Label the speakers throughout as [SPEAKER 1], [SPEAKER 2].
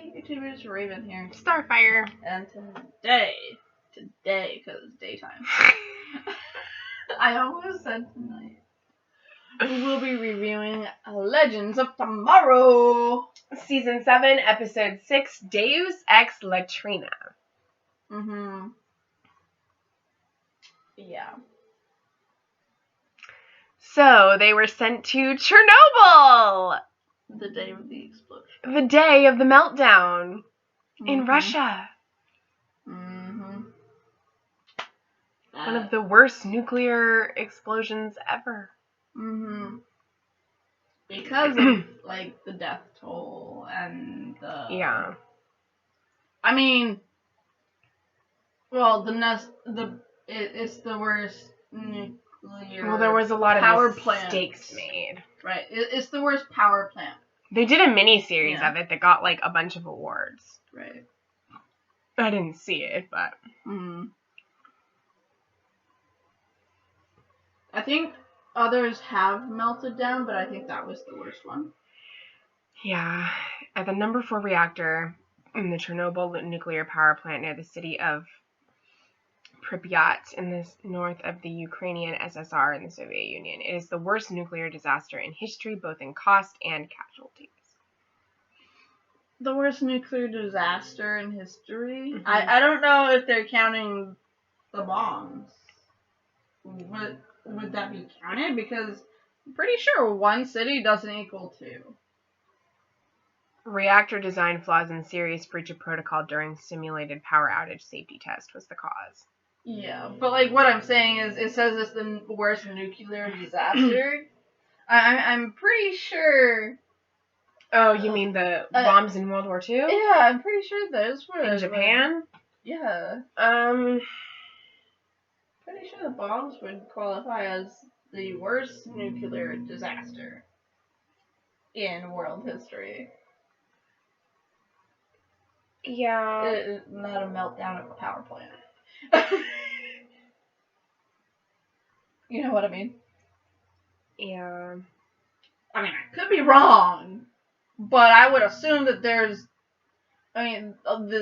[SPEAKER 1] everybody, YouTubers, Raven here.
[SPEAKER 2] Starfire.
[SPEAKER 1] And today, because it's daytime, I almost said tonight, we will be reviewing Legends of Tomorrow.
[SPEAKER 2] Season 7, Episode 6, Deus Ex Latrina.
[SPEAKER 1] Yeah.
[SPEAKER 2] So, they were sent to Chernobyl!
[SPEAKER 1] The day of the explosion.
[SPEAKER 2] The day of the meltdown. In Russia. One of the worst nuclear explosions ever.
[SPEAKER 1] Because of, the death toll and the...
[SPEAKER 2] Yeah.
[SPEAKER 1] I mean... Well, it's the worst nuclear...
[SPEAKER 2] Well, there was a lot
[SPEAKER 1] power
[SPEAKER 2] of mistakes made.
[SPEAKER 1] Right. It's the worst power plant.
[SPEAKER 2] They did a mini-series of it that got, a bunch of awards.
[SPEAKER 1] Right.
[SPEAKER 2] I didn't see it, but...
[SPEAKER 1] I think others have melted down, but I think that was the worst one.
[SPEAKER 2] Yeah. At the number 4 reactor in the Chernobyl nuclear power plant near the city of Pripyat in the north of the Ukrainian SSR in the Soviet Union. It is the worst nuclear disaster in history, both in cost and casualties.
[SPEAKER 1] The worst nuclear disaster in history? I don't know if they're counting the bombs. Would that be counted? Because I'm pretty sure one city doesn't equal 2.
[SPEAKER 2] Reactor design flaws and serious breach of protocol during simulated power outage safety test was the cause.
[SPEAKER 1] Yeah, but what I'm saying is, it says it's the worst nuclear disaster. I'm pretty sure.
[SPEAKER 2] Oh, you mean the bombs in World War II?
[SPEAKER 1] Yeah, I'm pretty sure those were
[SPEAKER 2] in Japan.
[SPEAKER 1] Yeah. Pretty sure the bombs would qualify as the worst nuclear disaster in world history.
[SPEAKER 2] Yeah.
[SPEAKER 1] Not a meltdown of a power plant. You know what I mean?
[SPEAKER 2] Yeah.
[SPEAKER 1] I mean, I could be wrong, but I would assume that there's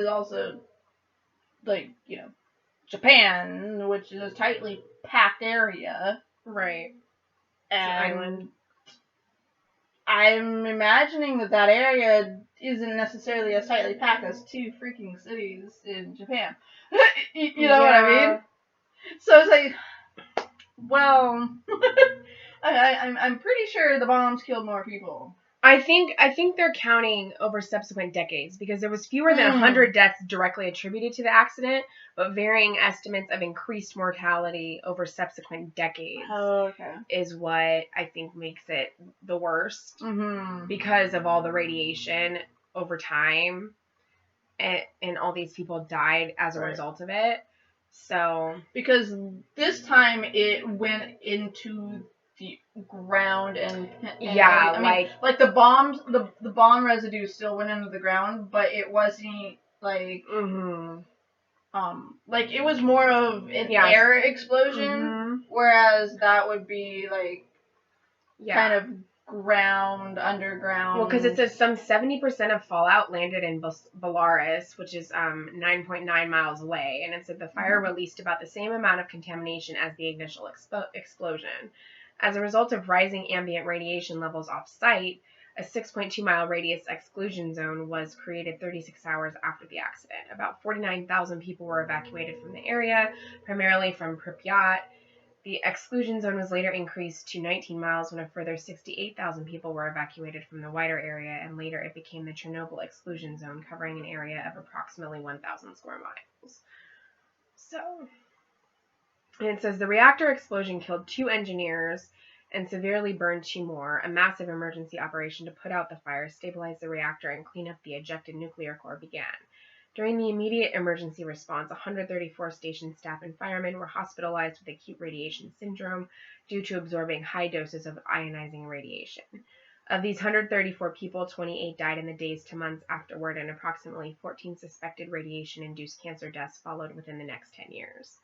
[SPEAKER 1] also, Japan, which is a tightly packed area.
[SPEAKER 2] Right.
[SPEAKER 1] And
[SPEAKER 2] island.
[SPEAKER 1] I'm imagining that area isn't necessarily as tightly packed as 2 freaking cities in Japan. You know what I mean? So it's well, I'm pretty sure the bombs killed more people.
[SPEAKER 2] I think they're counting over subsequent decades because there was fewer than 100 deaths directly attributed to the accident, but varying estimates of increased mortality over subsequent decades is what I think makes it the worst because of all the radiation over time, and all these people died as a result of it. So
[SPEAKER 1] because this time it went into the ground and the bombs, the bomb residue still went into the ground, but it wasn't it was more of an air explosion, whereas that would be kind of ground, underground.
[SPEAKER 2] Well, because it says some 70% of fallout landed in Belarus, which is 9.9 miles away, and it said the fire released about the same amount of contamination as the initial explosion. As a result of rising ambient radiation levels off-site, a 6.2-mile radius exclusion zone was created 36 hours after the accident. About 49,000 people were evacuated from the area, primarily from Pripyat. The exclusion zone was later increased to 19 miles when a further 68,000 people were evacuated from the wider area, and later it became the Chernobyl exclusion zone, covering an area of approximately 1,000 square miles. So, and it says the reactor explosion killed 2 engineers and severely burned 2 more. A massive emergency operation to put out the fire, stabilize the reactor, and clean up the ejected nuclear core began. During the immediate emergency response, 134 station staff and firemen were hospitalized with acute radiation syndrome due to absorbing high doses of ionizing radiation. Of these 134 people, 28 died in the days to months afterward, and approximately 14 suspected radiation-induced cancer deaths followed within the next 10 years.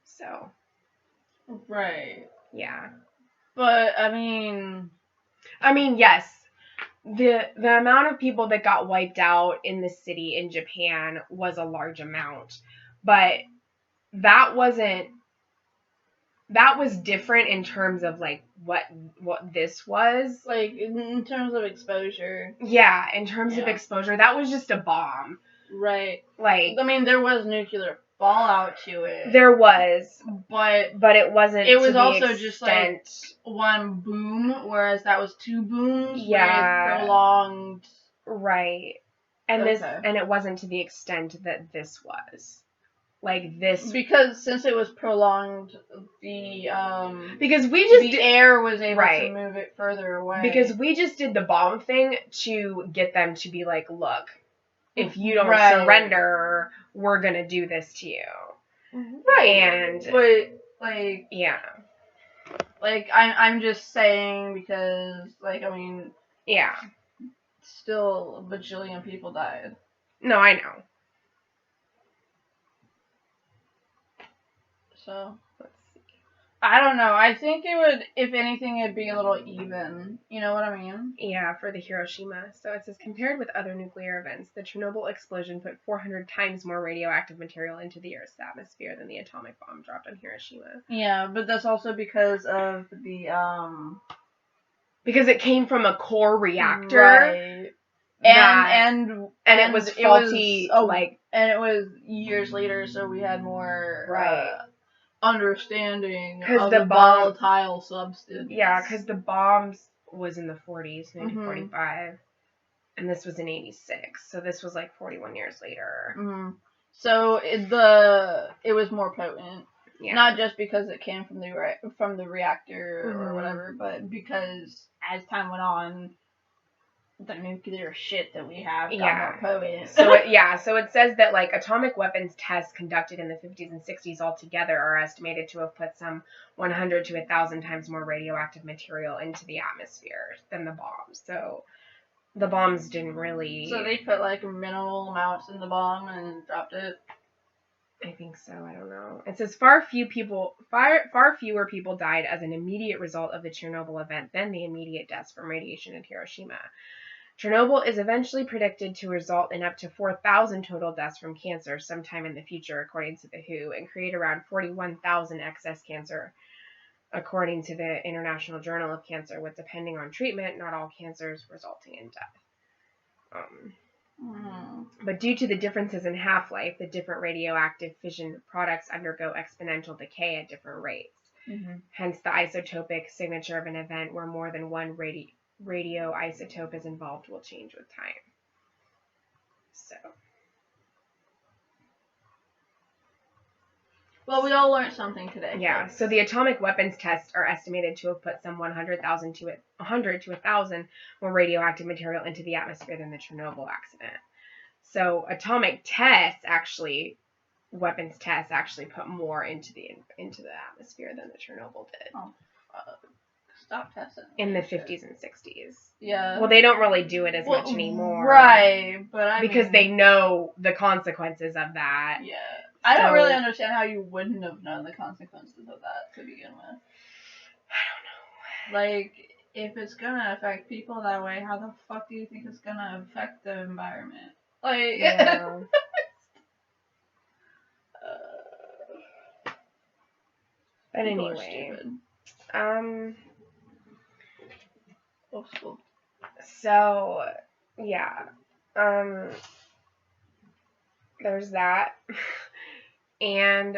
[SPEAKER 2] So.
[SPEAKER 1] Right.
[SPEAKER 2] Yeah.
[SPEAKER 1] But, I mean,
[SPEAKER 2] yes. the amount of people that got wiped out in the city in Japan was a large amount, but that was different in terms of like what this was.
[SPEAKER 1] Like in terms of exposure.
[SPEAKER 2] Yeah, in terms of exposure, that was just a bomb.
[SPEAKER 1] Right.
[SPEAKER 2] Like,
[SPEAKER 1] I mean, there was nuclear fallout to it.
[SPEAKER 2] There was,
[SPEAKER 1] but
[SPEAKER 2] it wasn't.
[SPEAKER 1] It was
[SPEAKER 2] to the
[SPEAKER 1] also
[SPEAKER 2] extent.
[SPEAKER 1] just like one boom, whereas that was two booms.
[SPEAKER 2] Yeah.
[SPEAKER 1] Prolonged.
[SPEAKER 2] Right. And and it wasn't to the extent that this was. Like this,
[SPEAKER 1] because since it was prolonged, the
[SPEAKER 2] because we just
[SPEAKER 1] air was able to move it further away.
[SPEAKER 2] Because we just did the bomb thing to get them to be like, look, if you don't surrender, we're gonna do this to you.
[SPEAKER 1] Right.
[SPEAKER 2] And
[SPEAKER 1] but like
[SPEAKER 2] yeah,
[SPEAKER 1] like I'm just saying because like I mean
[SPEAKER 2] yeah,
[SPEAKER 1] still a bajillion people died.
[SPEAKER 2] No, I know.
[SPEAKER 1] So, let's see. I don't know. I think it would, if anything, it'd be a little even. You know what I mean?
[SPEAKER 2] Yeah, for the Hiroshima. So it says, compared with other nuclear events, the Chernobyl explosion put 400 times more radioactive material into the Earth's atmosphere than the atomic bomb dropped on Hiroshima.
[SPEAKER 1] Yeah, but that's also because of the,
[SPEAKER 2] because it came from a core reactor.
[SPEAKER 1] Right. And
[SPEAKER 2] it was faulty,
[SPEAKER 1] and it was years later, so we had more, understanding of the volatile substance.
[SPEAKER 2] Yeah, because the bombs was in the 40s, maybe 45, and this was in 86, so this was like 41 years later.
[SPEAKER 1] Mm-hmm. So it was more potent, not just because it came from the reactor or whatever, but because as time went on, the nuclear shit that we have got more potent.
[SPEAKER 2] So it says that like atomic weapons tests conducted in the 50s and 60s altogether are estimated to have put some 100 to 1,000 times more radioactive material into the atmosphere than the bombs. So the bombs didn't really.
[SPEAKER 1] So they put like minimal amounts in the bomb and dropped it.
[SPEAKER 2] I think so. I don't know. It says far fewer people died as an immediate result of the Chernobyl event than the immediate deaths from radiation at Hiroshima. Chernobyl is eventually predicted to result in up to 4,000 total deaths from cancer sometime in the future, according to the WHO, and create around 41,000 excess cancer, according to the International Journal of Cancer, with depending on treatment, not all cancers resulting in death. But due to the differences in half-life, the different radioactive fission products undergo exponential decay at different rates. Mm-hmm. Hence, the isotopic signature of an event where more than one radioisotope is involved will change with time. So.
[SPEAKER 1] Well, we all learned something today.
[SPEAKER 2] Yeah, so the atomic weapons tests are estimated to have put some 100,000 to 1,000 more radioactive material into the atmosphere than the Chernobyl accident. So weapons tests actually put more into the atmosphere than the Chernobyl did.
[SPEAKER 1] Oh, stop testing.
[SPEAKER 2] In the 50s and 60s.
[SPEAKER 1] Yeah.
[SPEAKER 2] Well, they don't really do it as much anymore.
[SPEAKER 1] Right, but
[SPEAKER 2] because they know the consequences of that.
[SPEAKER 1] Yeah. I don't really understand how you wouldn't have known the consequences of that to begin with.
[SPEAKER 2] I don't know.
[SPEAKER 1] Like, if it's gonna affect people that way, how the fuck do you think it's gonna affect the environment? Like,
[SPEAKER 2] yeah. But anyway, so yeah, there's that. And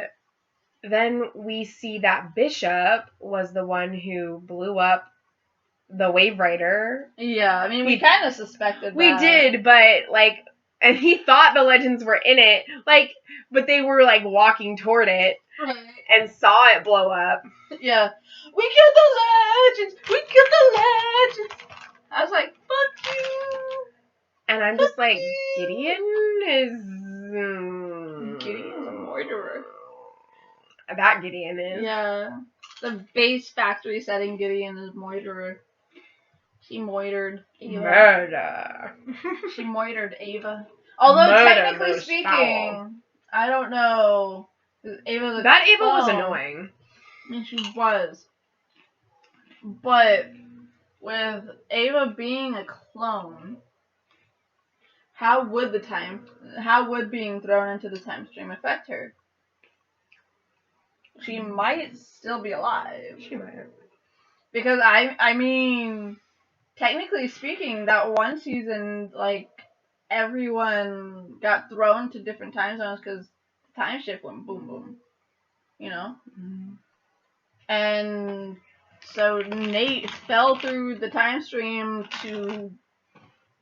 [SPEAKER 2] then we see that Bishop was the one who blew up the Waverider.
[SPEAKER 1] Yeah, I mean, we kind of suspected that.
[SPEAKER 2] We did, but, like, and he thought the Legends were in it, like, but they were, like, walking toward it.
[SPEAKER 1] Right.
[SPEAKER 2] And saw it blow up.
[SPEAKER 1] Yeah. We killed the Legends! We killed the Legends! I was like, fuck you!
[SPEAKER 2] And I'm just like, Gideon is...
[SPEAKER 1] Gideon's a murderer.
[SPEAKER 2] That Gideon is.
[SPEAKER 1] Yeah. The base factory setting Gideon is murderer. She moitered Ava.
[SPEAKER 2] Murder.
[SPEAKER 1] She moitered Ava. Although, technically speaking, I don't know. Ava
[SPEAKER 2] was annoying.
[SPEAKER 1] I mean, she was. But, with Ava being a clone, how would being thrown into the time stream affect her? She might still be alive.
[SPEAKER 2] She might.
[SPEAKER 1] Because I mean, technically speaking, that one season, like, everyone got thrown to different time zones because the time shift went boom boom. You know?
[SPEAKER 2] Mm-hmm.
[SPEAKER 1] And so Nate fell through the time stream to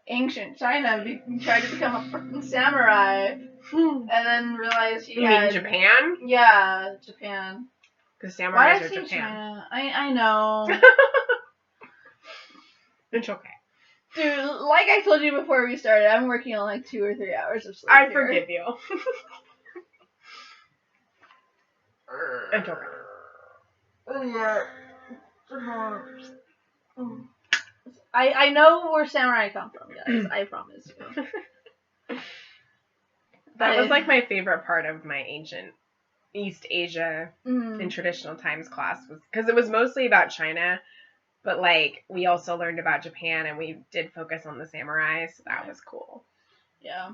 [SPEAKER 1] ancient China, tried to become a freaking samurai, and then realized he
[SPEAKER 2] You mean Japan?
[SPEAKER 1] Yeah, Japan.
[SPEAKER 2] Because samurais
[SPEAKER 1] Why
[SPEAKER 2] are
[SPEAKER 1] did I say
[SPEAKER 2] Japan.
[SPEAKER 1] China? I know.
[SPEAKER 2] It's okay.
[SPEAKER 1] Dude, like I told you before we started, I'm working on like 2 or 3 hours of sleep.
[SPEAKER 2] I forgive you. It's okay.
[SPEAKER 1] I know where samurai come from, guys. I promise you.
[SPEAKER 2] That was like my favorite part of my ancient East Asia
[SPEAKER 1] Mm.
[SPEAKER 2] in traditional times class, was because it was mostly about China, but like we also learned about Japan and we did focus on the samurai, so that was cool.
[SPEAKER 1] Yeah.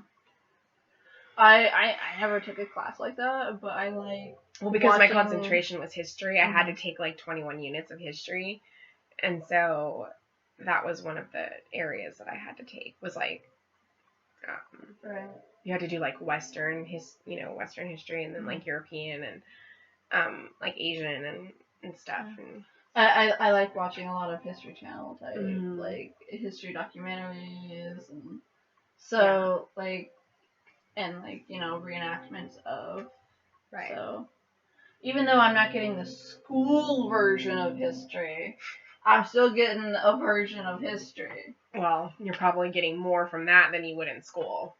[SPEAKER 1] I never took a class like that, but I like.
[SPEAKER 2] Well, because my
[SPEAKER 1] watching-
[SPEAKER 2] concentration was history, I had to take like 21 units of history, and so that was one of the areas that I had to take. Was like,
[SPEAKER 1] Right.
[SPEAKER 2] you had to do like Western history, and then like European and like Asian and stuff. And
[SPEAKER 1] I like watching a lot of History Channel type, like history documentaries, and so like, and like, you know, reenactments of.
[SPEAKER 2] Right.
[SPEAKER 1] So even though I'm not getting the school version of history, I'm still getting a version of history.
[SPEAKER 2] Well, you're probably getting more from that than you would in school.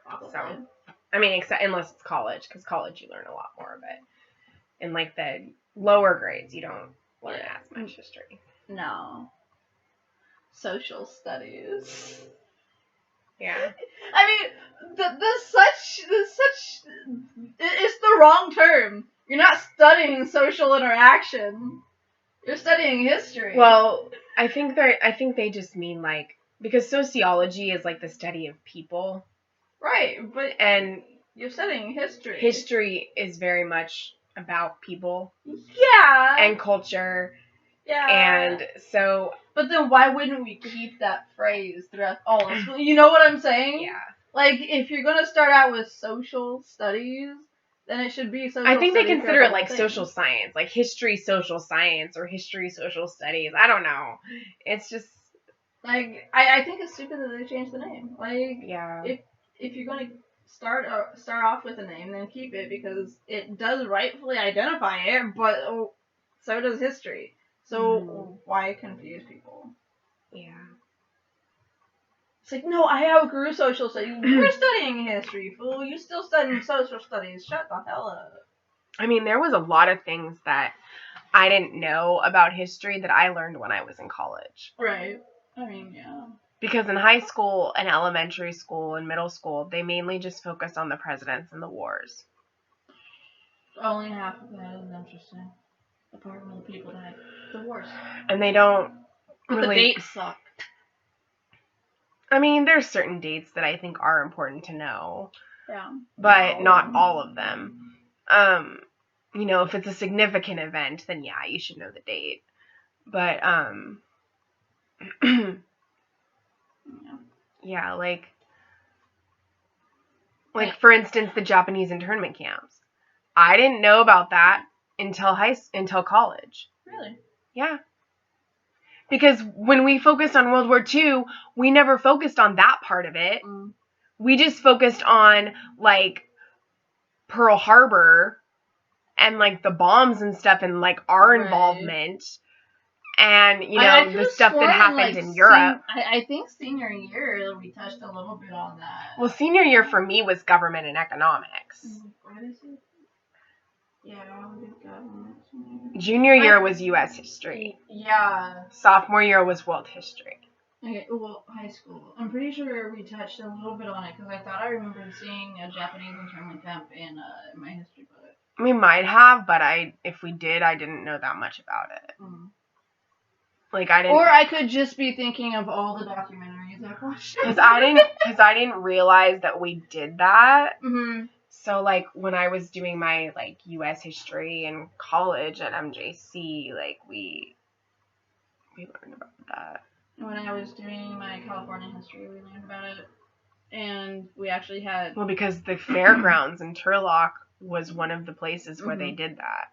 [SPEAKER 1] Probably.
[SPEAKER 2] So, I mean, unless it's college, because college you learn a lot more of it. In like the lower grades, you don't learn as much history.
[SPEAKER 1] No. Social studies.
[SPEAKER 2] Yeah.
[SPEAKER 1] I mean, it's the wrong term. You're not studying social interaction. You're studying history.
[SPEAKER 2] Well, I think they just mean like, because sociology is like the study of people.
[SPEAKER 1] Right, and you're studying history.
[SPEAKER 2] History is very much about people.
[SPEAKER 1] Yeah.
[SPEAKER 2] And culture.
[SPEAKER 1] Yeah.
[SPEAKER 2] And so.
[SPEAKER 1] But then why wouldn't we keep that phrase throughout all of school? You know what I'm saying?
[SPEAKER 2] Yeah.
[SPEAKER 1] Like, if you're gonna start out with social studies, then it should be social.
[SPEAKER 2] I think they consider it like
[SPEAKER 1] thing.
[SPEAKER 2] social science, like history, social science, or history, social studies. I don't know. It's just
[SPEAKER 1] like I think it's stupid that they changed the name. Like,
[SPEAKER 2] yeah.
[SPEAKER 1] If you're gonna start off with a name, then keep it, because it does rightfully identify it, but so does history. So why confuse people?
[SPEAKER 2] Yeah.
[SPEAKER 1] It's like, no, I outgrew social studies. You're studying history, fool. You're still studying social studies. Shut the hell up.
[SPEAKER 2] I mean, there was a lot of things that I didn't know about history that I learned when I was in college.
[SPEAKER 1] Right. I mean, yeah.
[SPEAKER 2] Because in high school and elementary school and middle school, they mainly just focused on the presidents and the wars.
[SPEAKER 1] Only half of that is interesting. Apart from the people that the wars.
[SPEAKER 2] And they don't
[SPEAKER 1] But
[SPEAKER 2] really...
[SPEAKER 1] the dates suck.
[SPEAKER 2] I mean, there's certain dates that I think are important to know.
[SPEAKER 1] Yeah.
[SPEAKER 2] But not all of them. You know, if it's a significant event, then yeah, you should know the date. But, yeah, like for instance, the Japanese internment camps. I didn't know about that until college.
[SPEAKER 1] Really?
[SPEAKER 2] Yeah. Because when we focused on World War II, we never focused on that part of it. We just focused on, like, Pearl Harbor and, like, the bombs and stuff and, like, our involvement. And, you know, the stuff that happened in Europe.
[SPEAKER 1] I think senior year, we touched a little bit on that.
[SPEAKER 2] Well, senior year for me was government and economics.
[SPEAKER 1] What is it? Yeah, government.
[SPEAKER 2] Junior year was U.S. history.
[SPEAKER 1] Yeah.
[SPEAKER 2] Sophomore year was world history.
[SPEAKER 1] Okay, well, high school. I'm pretty sure we touched a little bit on it, because I thought I remembered seeing a Japanese internment camp in my history book.
[SPEAKER 2] We might have, but if we did, I didn't know that much about it. Like, I didn't...
[SPEAKER 1] Or I could just be thinking of all the documentaries I've watched.
[SPEAKER 2] Because I didn't realize that we did that.
[SPEAKER 1] Mm-hmm.
[SPEAKER 2] So, like, when I was doing my, like, U.S. history in college at MJC, like, we learned about that.
[SPEAKER 1] When I was doing my California history, we learned about it. And we actually had...
[SPEAKER 2] Well, because the fairgrounds in Turlock was one of the places where they did that.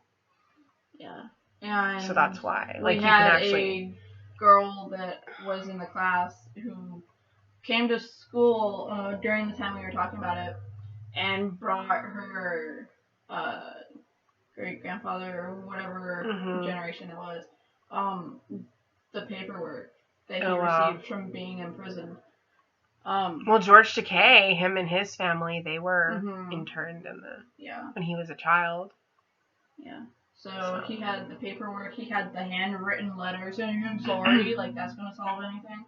[SPEAKER 1] Yeah. And
[SPEAKER 2] so that's why.
[SPEAKER 1] Like, we had a girl that was in the class who came to school during the time we were talking about it and brought her great-grandfather or whatever generation it was, the paperwork that he received from being imprisoned.
[SPEAKER 2] Well, George Takei, him and his family, they were interned when he was a child.
[SPEAKER 1] Yeah. So he had the paperwork, he had the handwritten letter saying, I'm sorry, like, that's gonna solve anything.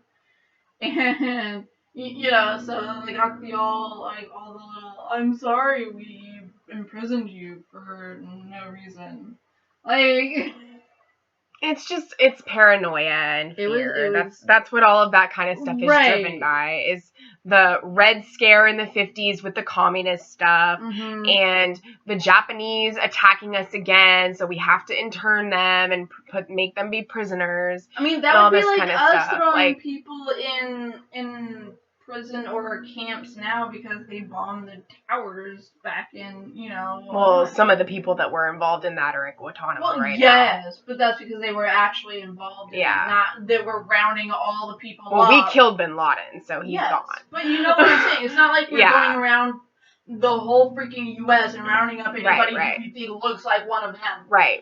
[SPEAKER 1] And, you know, so they got all the little, I'm sorry we imprisoned you for no reason. Like...
[SPEAKER 2] It's paranoia and fear. That's what all of that kind of stuff is driven by, is the Red Scare in the 50s with the communist stuff, and the Japanese attacking us again, so we have to intern them and make them be prisoners.
[SPEAKER 1] I mean, that would be like us throwing people in prison or camps now because they bombed the towers back in, you know...
[SPEAKER 2] Well, some of the people that were involved in that are at Guantanamo right now.
[SPEAKER 1] Yes, but that's because they were actually involved in it, not they were rounding all the people up.
[SPEAKER 2] Well, we killed Bin Laden, so he's gone.
[SPEAKER 1] But you know what I'm saying? It's not like we're going around the whole freaking U.S. and rounding up anybody who you think looks like one of them.
[SPEAKER 2] Right.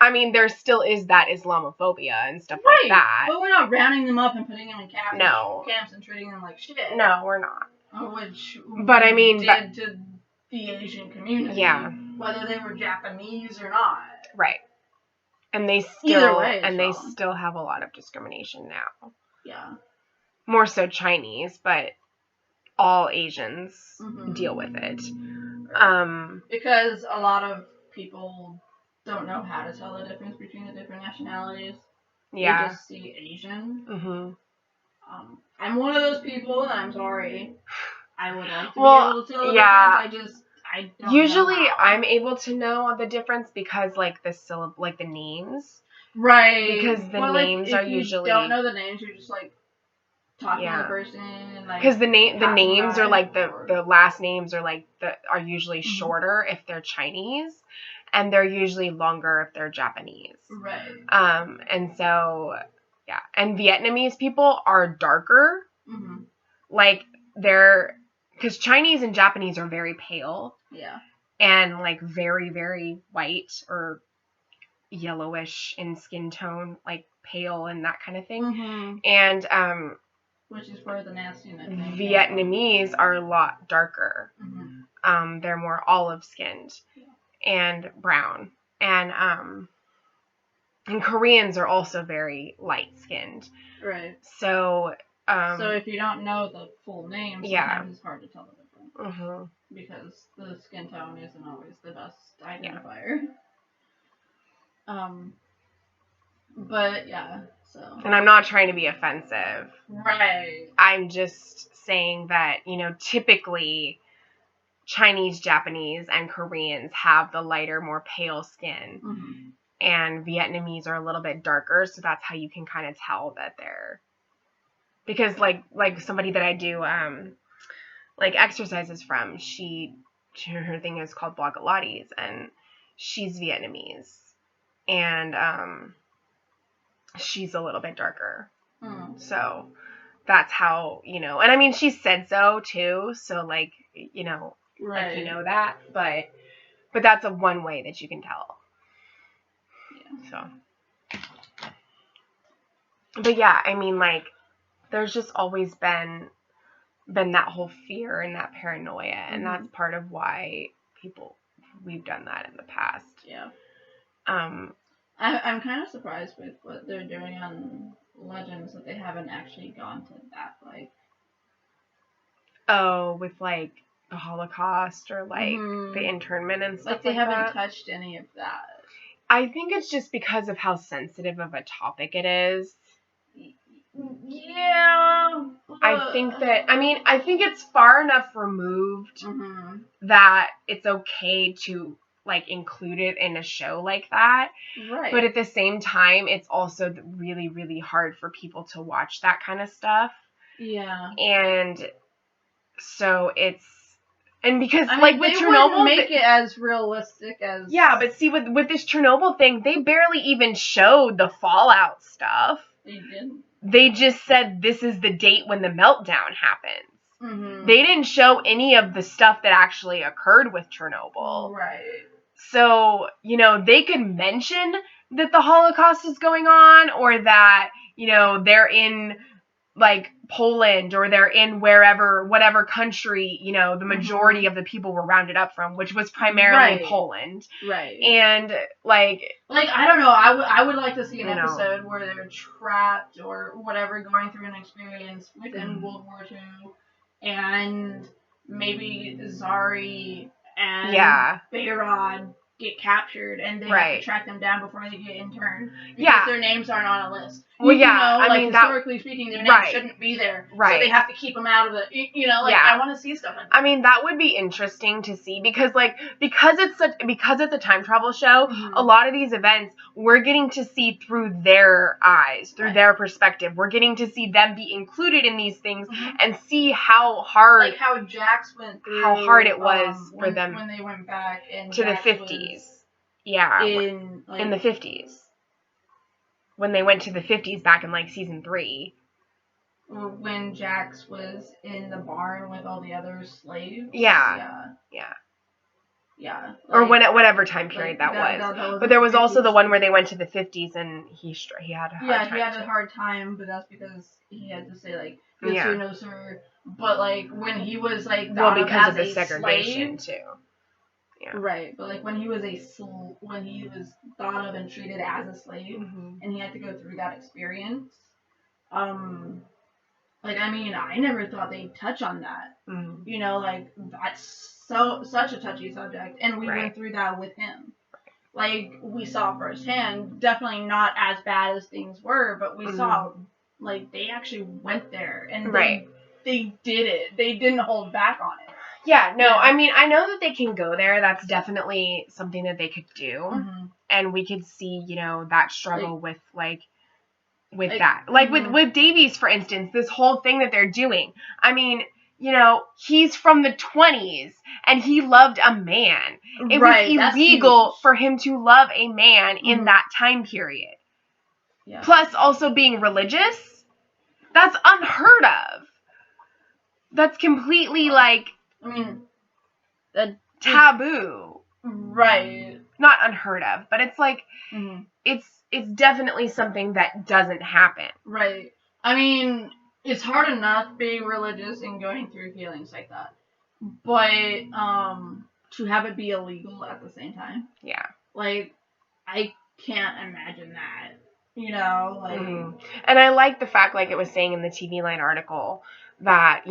[SPEAKER 2] I mean, there still is that Islamophobia and stuff like that.
[SPEAKER 1] But we're not rounding them up and putting them in camps and treating them like shit.
[SPEAKER 2] No, we're not.
[SPEAKER 1] Which
[SPEAKER 2] but I mean,
[SPEAKER 1] did to the Asian community. Yeah. Whether they were Japanese or not.
[SPEAKER 2] Right. And they still have a lot of discrimination now.
[SPEAKER 1] Yeah.
[SPEAKER 2] More so Chinese, but all Asians deal with it.
[SPEAKER 1] Because a lot of people don't know how to tell the difference between the different nationalities. Yeah. They just see Asian. I'm one of those people, and I'm sorry. I would like to be able to tell the difference. I don't
[SPEAKER 2] Usually,
[SPEAKER 1] know
[SPEAKER 2] I'm able to know the difference because, like, the names.
[SPEAKER 1] Right.
[SPEAKER 2] Because the names are usually...
[SPEAKER 1] If you don't know the names, you're just, like, talking to the person.
[SPEAKER 2] Because the names are, like, the last names are, like, are usually shorter if they're Chinese. And they're usually longer if they're Japanese.
[SPEAKER 1] Right.
[SPEAKER 2] And so, yeah. And Vietnamese people are darker. Like, because Chinese and Japanese are very pale.
[SPEAKER 1] Yeah.
[SPEAKER 2] And, like, very, very white or yellowish in skin tone. Like, pale and that kind of thing. And,
[SPEAKER 1] which is where the nastiness
[SPEAKER 2] Vietnamese are a lot darker. They're more olive-skinned. And brown. And Koreans are also very light-skinned.
[SPEAKER 1] Right.
[SPEAKER 2] So
[SPEAKER 1] if you don't know the full names, sometimes it's hard to tell the difference. Because the skin tone isn't always the best identifier. But, yeah, so...
[SPEAKER 2] And I'm not trying to be offensive.
[SPEAKER 1] Right.
[SPEAKER 2] I'm just saying that, you know, typically... Chinese, Japanese, and Koreans have the lighter, more pale skin. And Vietnamese are a little bit darker, so that's how you can kind of tell that they're... Because, like somebody that I do, like, exercises from, her thing is called Blogilates, and she's Vietnamese. And, she's a little bit darker. So, that's how, you know... And, I mean, she said so, too, so, like, you know...
[SPEAKER 1] Right.
[SPEAKER 2] Like, you know that, but that's one way that you can tell. Yeah. So. But yeah, I mean, like, there's just always been that whole fear and that paranoia, and that's part of why we've done that in the past.
[SPEAKER 1] Yeah. I'm kind of surprised with what they're doing on Legends that they haven't actually gone to that, like...
[SPEAKER 2] Oh, with, like... the Holocaust or like the internment and stuff
[SPEAKER 1] like they haven't touched any of that.
[SPEAKER 2] I think it's just because of how sensitive of a topic it is.
[SPEAKER 1] Yeah.
[SPEAKER 2] I think it's far enough removed that it's okay to, like, include it in a show like that.
[SPEAKER 1] Right.
[SPEAKER 2] But at the same time, it's also really, really hard for people to watch that kind of stuff.
[SPEAKER 1] Yeah.
[SPEAKER 2] And so because
[SPEAKER 1] I mean,
[SPEAKER 2] like with
[SPEAKER 1] they
[SPEAKER 2] Chernobyl,
[SPEAKER 1] make it as realistic as.
[SPEAKER 2] Yeah, but see, with this Chernobyl thing, they barely even showed the fallout stuff.
[SPEAKER 1] They didn't.
[SPEAKER 2] They just said this is the date when the meltdown happens.
[SPEAKER 1] Mm-hmm.
[SPEAKER 2] They didn't show any of the stuff that actually occurred with Chernobyl.
[SPEAKER 1] Right.
[SPEAKER 2] So, they could mention that the Holocaust is going on, or that, they're in, like, Poland, or they're in whatever country, the majority of the people were rounded up from, which was primarily Poland.
[SPEAKER 1] Right.
[SPEAKER 2] And, like,
[SPEAKER 1] I don't know, I would like to see an episode where they're trapped or whatever, going through an experience within World War II, and maybe Zari and Behrad get captured, and they have to track them down before they get interned, because their names aren't on a list.
[SPEAKER 2] Well, I mean,
[SPEAKER 1] historically speaking, their names shouldn't be there, so they have to keep them out of the, I want to see stuff like that.
[SPEAKER 2] I mean, that would be interesting to see, because it's a time travel show, a lot of these events, we're getting to see through their eyes, through their perspective. We're getting to see them be included in these things, and see how hard,
[SPEAKER 1] like how Jax went through,
[SPEAKER 2] how hard it was for them
[SPEAKER 1] when they went back
[SPEAKER 2] to the 50s. Yeah, in the 50s. When they went to the 50s back in, like, season 3.
[SPEAKER 1] Or when Jax was in the barn with all the other slaves.
[SPEAKER 2] Yeah.
[SPEAKER 1] Or
[SPEAKER 2] whatever time period that was. But there was also the one where they went to the 50s and he had a hard time.
[SPEAKER 1] Yeah, he had a hard time, but that's because he had to say, like, good sir, no sir. But, like, when he was, like,
[SPEAKER 2] because of the segregation, too. Yeah.
[SPEAKER 1] Right, but, like, when he was thought of and treated as a slave, and he had to go through that experience, like, I mean, I never thought they'd touch on that. Like, that's such a touchy subject, and we went through that with him. Like, we saw firsthand, definitely not as bad as things were, but we saw, like, they actually went there, and they did it. They didn't hold back on it.
[SPEAKER 2] Yeah, no, I mean, I know that they can go there. That's definitely something that they could do. And we could see, that struggle with that. Like, with Davies, for instance, this whole thing that they're doing. I mean, he's from the 20s, and he loved a man. It was illegal for him to love a man in that time period. Yeah. Plus, also being religious, that's unheard of. That's completely, like...
[SPEAKER 1] I mean,
[SPEAKER 2] taboo.
[SPEAKER 1] Right.
[SPEAKER 2] Not unheard of, but it's like, it's definitely something that doesn't happen.
[SPEAKER 1] Right. I mean, it's hard enough being religious and going through feelings like that. But, to have it be illegal at the same time.
[SPEAKER 2] Yeah.
[SPEAKER 1] Like, I can't imagine that.
[SPEAKER 2] And I like the fact, like it was saying in the TV Line article, that,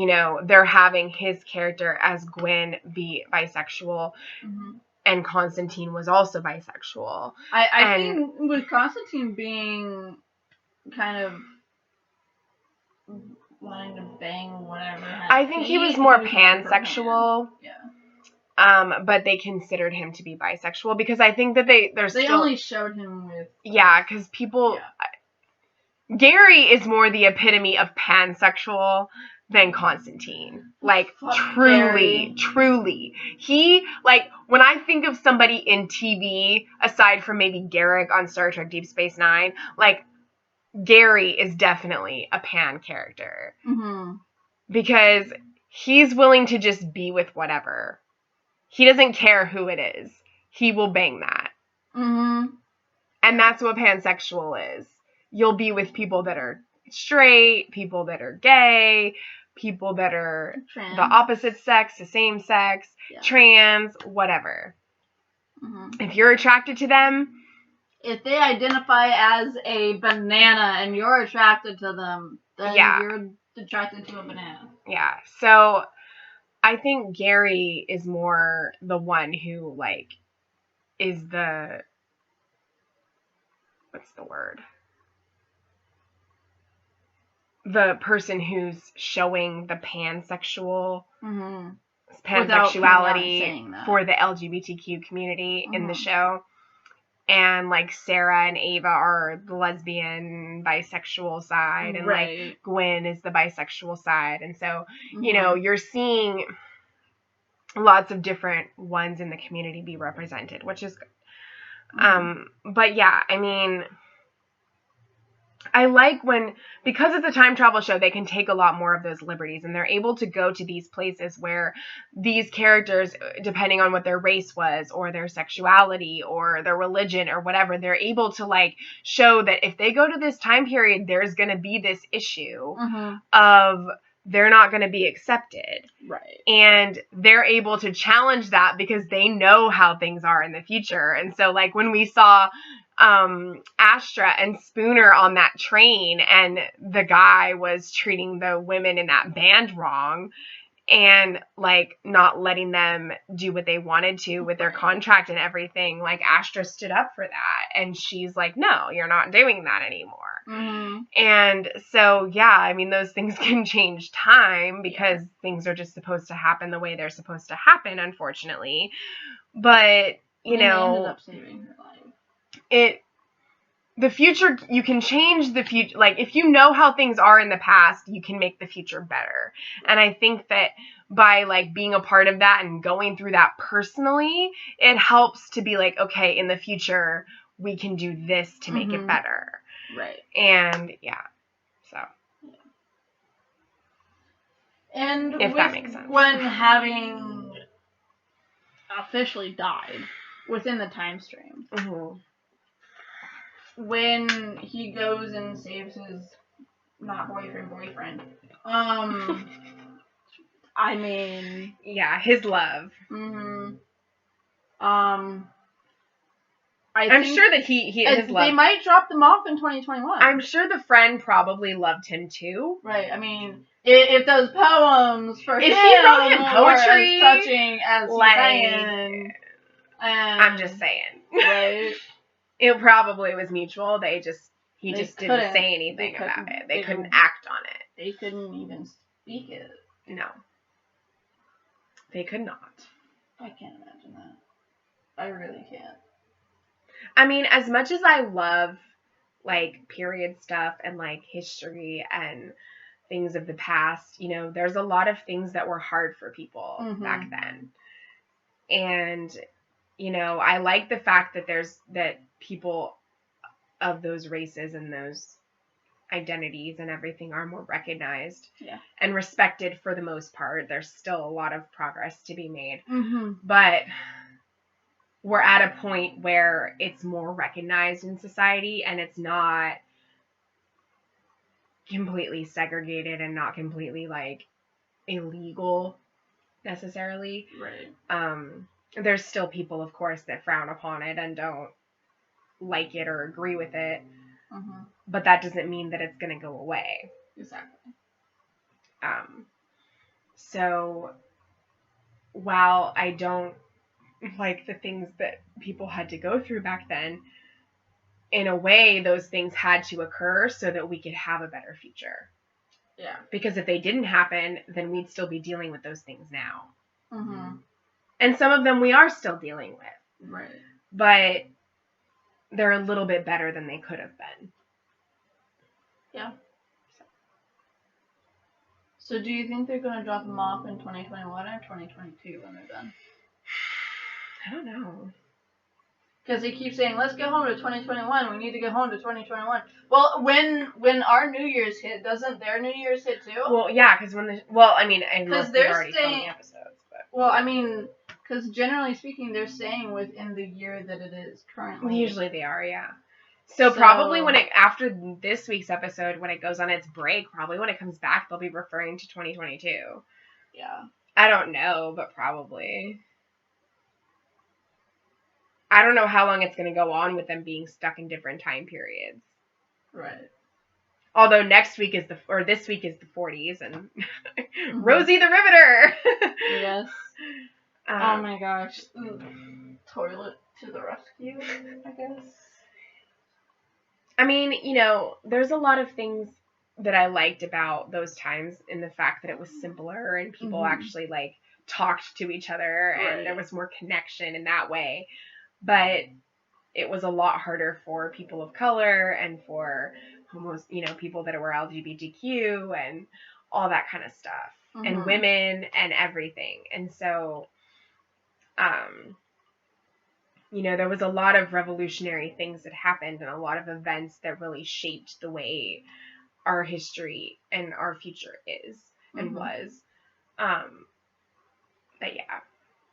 [SPEAKER 2] they're having his character as Gwyn be bisexual, and Constantine was also bisexual.
[SPEAKER 1] I think with Constantine being kind of wanting to bang whatever.
[SPEAKER 2] I think he was more pansexual.
[SPEAKER 1] Yeah.
[SPEAKER 2] But they considered him to be bisexual, because I think that they
[SPEAKER 1] only showed him with.
[SPEAKER 2] Yeah, because people. Yeah. Gary is more the epitome of pansexual than Constantine. Like, truly. He, like, when I think of somebody in TV, aside from maybe Garak on Star Trek Deep Space Nine, like, Gary is definitely a pan character. Because he's willing to just be with whatever. He doesn't care who it is. He will bang that. And that's what pansexual is. You'll be with people that are straight, people that are gay, people that are
[SPEAKER 1] trans.
[SPEAKER 2] The opposite sex, the same sex, trans, whatever. If you're attracted to them,
[SPEAKER 1] if they identify as a banana and you're attracted to them, then you're attracted to a banana.
[SPEAKER 2] Yeah. So I think Gary is more the one who, like, is the what's the word? The person who's showing the pansexual pansexuality for the LGBTQ community in the show. And, like, Sarah and Ava are the lesbian, bisexual side. And, like, Gwen is the bisexual side. And so, you know, you're seeing lots of different ones in the community be represented, which is good. But, yeah, I mean, I like when, because it's a time travel show, they can take a lot more of those liberties, and they're able to go to these places where these characters, depending on what their race was, or their sexuality, or their religion, or whatever, they're able to, like, show that if they go to this time period, there's going to be this issue of they're not going to be accepted.
[SPEAKER 1] Right.
[SPEAKER 2] And they're able to challenge that because they know how things are in the future. And so, like, when we saw Astra and Spooner on that train, and the guy was treating the women in that band wrong, and, like, not letting them do what they wanted to with their contract and everything, like, Astra stood up for that, and she's like, no, you're not doing that anymore. And so, yeah, I mean, those things can change time, because things are just supposed to happen the way they're supposed to happen, unfortunately. But, you know,
[SPEAKER 1] they ended up saving her life.
[SPEAKER 2] The future, you can change the future. Like, if you know how things are in the past, you can make the future better. And I think that by, like, being a part of that and going through that personally, it helps to be like, okay, in the future, we can do this to make it better.
[SPEAKER 1] Right.
[SPEAKER 2] And, yeah. So.
[SPEAKER 1] And
[SPEAKER 2] if that makes sense.
[SPEAKER 1] When having officially died within the time stream, when he goes and saves his not boyfriend, I mean,
[SPEAKER 2] yeah, his love. I'm sure that his love.
[SPEAKER 1] They might drop them off in 2021.
[SPEAKER 2] I'm sure the friend probably loved him too.
[SPEAKER 1] Right. I mean, if those poems for him,
[SPEAKER 2] he wrote him poetry,
[SPEAKER 1] as touching as
[SPEAKER 2] like,
[SPEAKER 1] saying,
[SPEAKER 2] I'm just saying.
[SPEAKER 1] Right.
[SPEAKER 2] It probably was mutual. He just didn't say anything about it. They couldn't act on it.
[SPEAKER 1] They couldn't even speak it.
[SPEAKER 2] No. They could not.
[SPEAKER 1] I can't imagine that. I really can't.
[SPEAKER 2] I mean, as much as I love, like, period stuff and, like, history and things of the past, you know, there's a lot of things that were hard for people back then. And, you know, I like the fact that that people of those races and those identities and everything are more recognized and respected for the most part. There's still a lot of progress to be made. But we're at a point where it's more recognized in society, and it's not completely segregated and not completely, like, illegal necessarily.
[SPEAKER 1] Right.
[SPEAKER 2] There's still people, of course, that frown upon it and don't like it or agree with it. But that doesn't mean that it's going to go away.
[SPEAKER 1] Exactly.
[SPEAKER 2] So while I don't like the things that people had to go through back then, in a way, those things had to occur so that we could have a better future.
[SPEAKER 1] Yeah.
[SPEAKER 2] Because if they didn't happen, then we'd still be dealing with those things now. And some of them we are still dealing with.
[SPEAKER 1] Right.
[SPEAKER 2] But they're a little bit better than they could have been.
[SPEAKER 1] Yeah. So do you think they're going to drop them off in 2021 or 2022 when they're done?
[SPEAKER 2] I don't know.
[SPEAKER 1] Because they keep saying, let's go home to 2021. We need to go home to 2021. Well, when our New Year's hit, doesn't their New Year's hit too?
[SPEAKER 2] Well, yeah, because they've already filmed the episodes. But.
[SPEAKER 1] Well, I mean, because generally speaking, they're staying within the year that it is currently.
[SPEAKER 2] Usually they are, yeah. So probably after this week's episode, when it goes on its break, probably when it comes back, they'll be referring to 2022.
[SPEAKER 1] Yeah.
[SPEAKER 2] I don't know, but probably. I don't know how long it's going to go on with them being stuck in different time periods.
[SPEAKER 1] Right.
[SPEAKER 2] Although this week is the 40s and Rosie the Riveter.
[SPEAKER 1] Yes. Oh my gosh. Toilet to the rescue, I guess.
[SPEAKER 2] I mean, there's a lot of things that I liked about those times in the fact that it was simpler and people actually like talked to each other and there was more connection in that way. But it was a lot harder for people of color and for people that were LGBTQ and all that kind of stuff and women and everything. And so, there was a lot of revolutionary things that happened and a lot of events that really shaped the way our history and our future is and was. But yeah,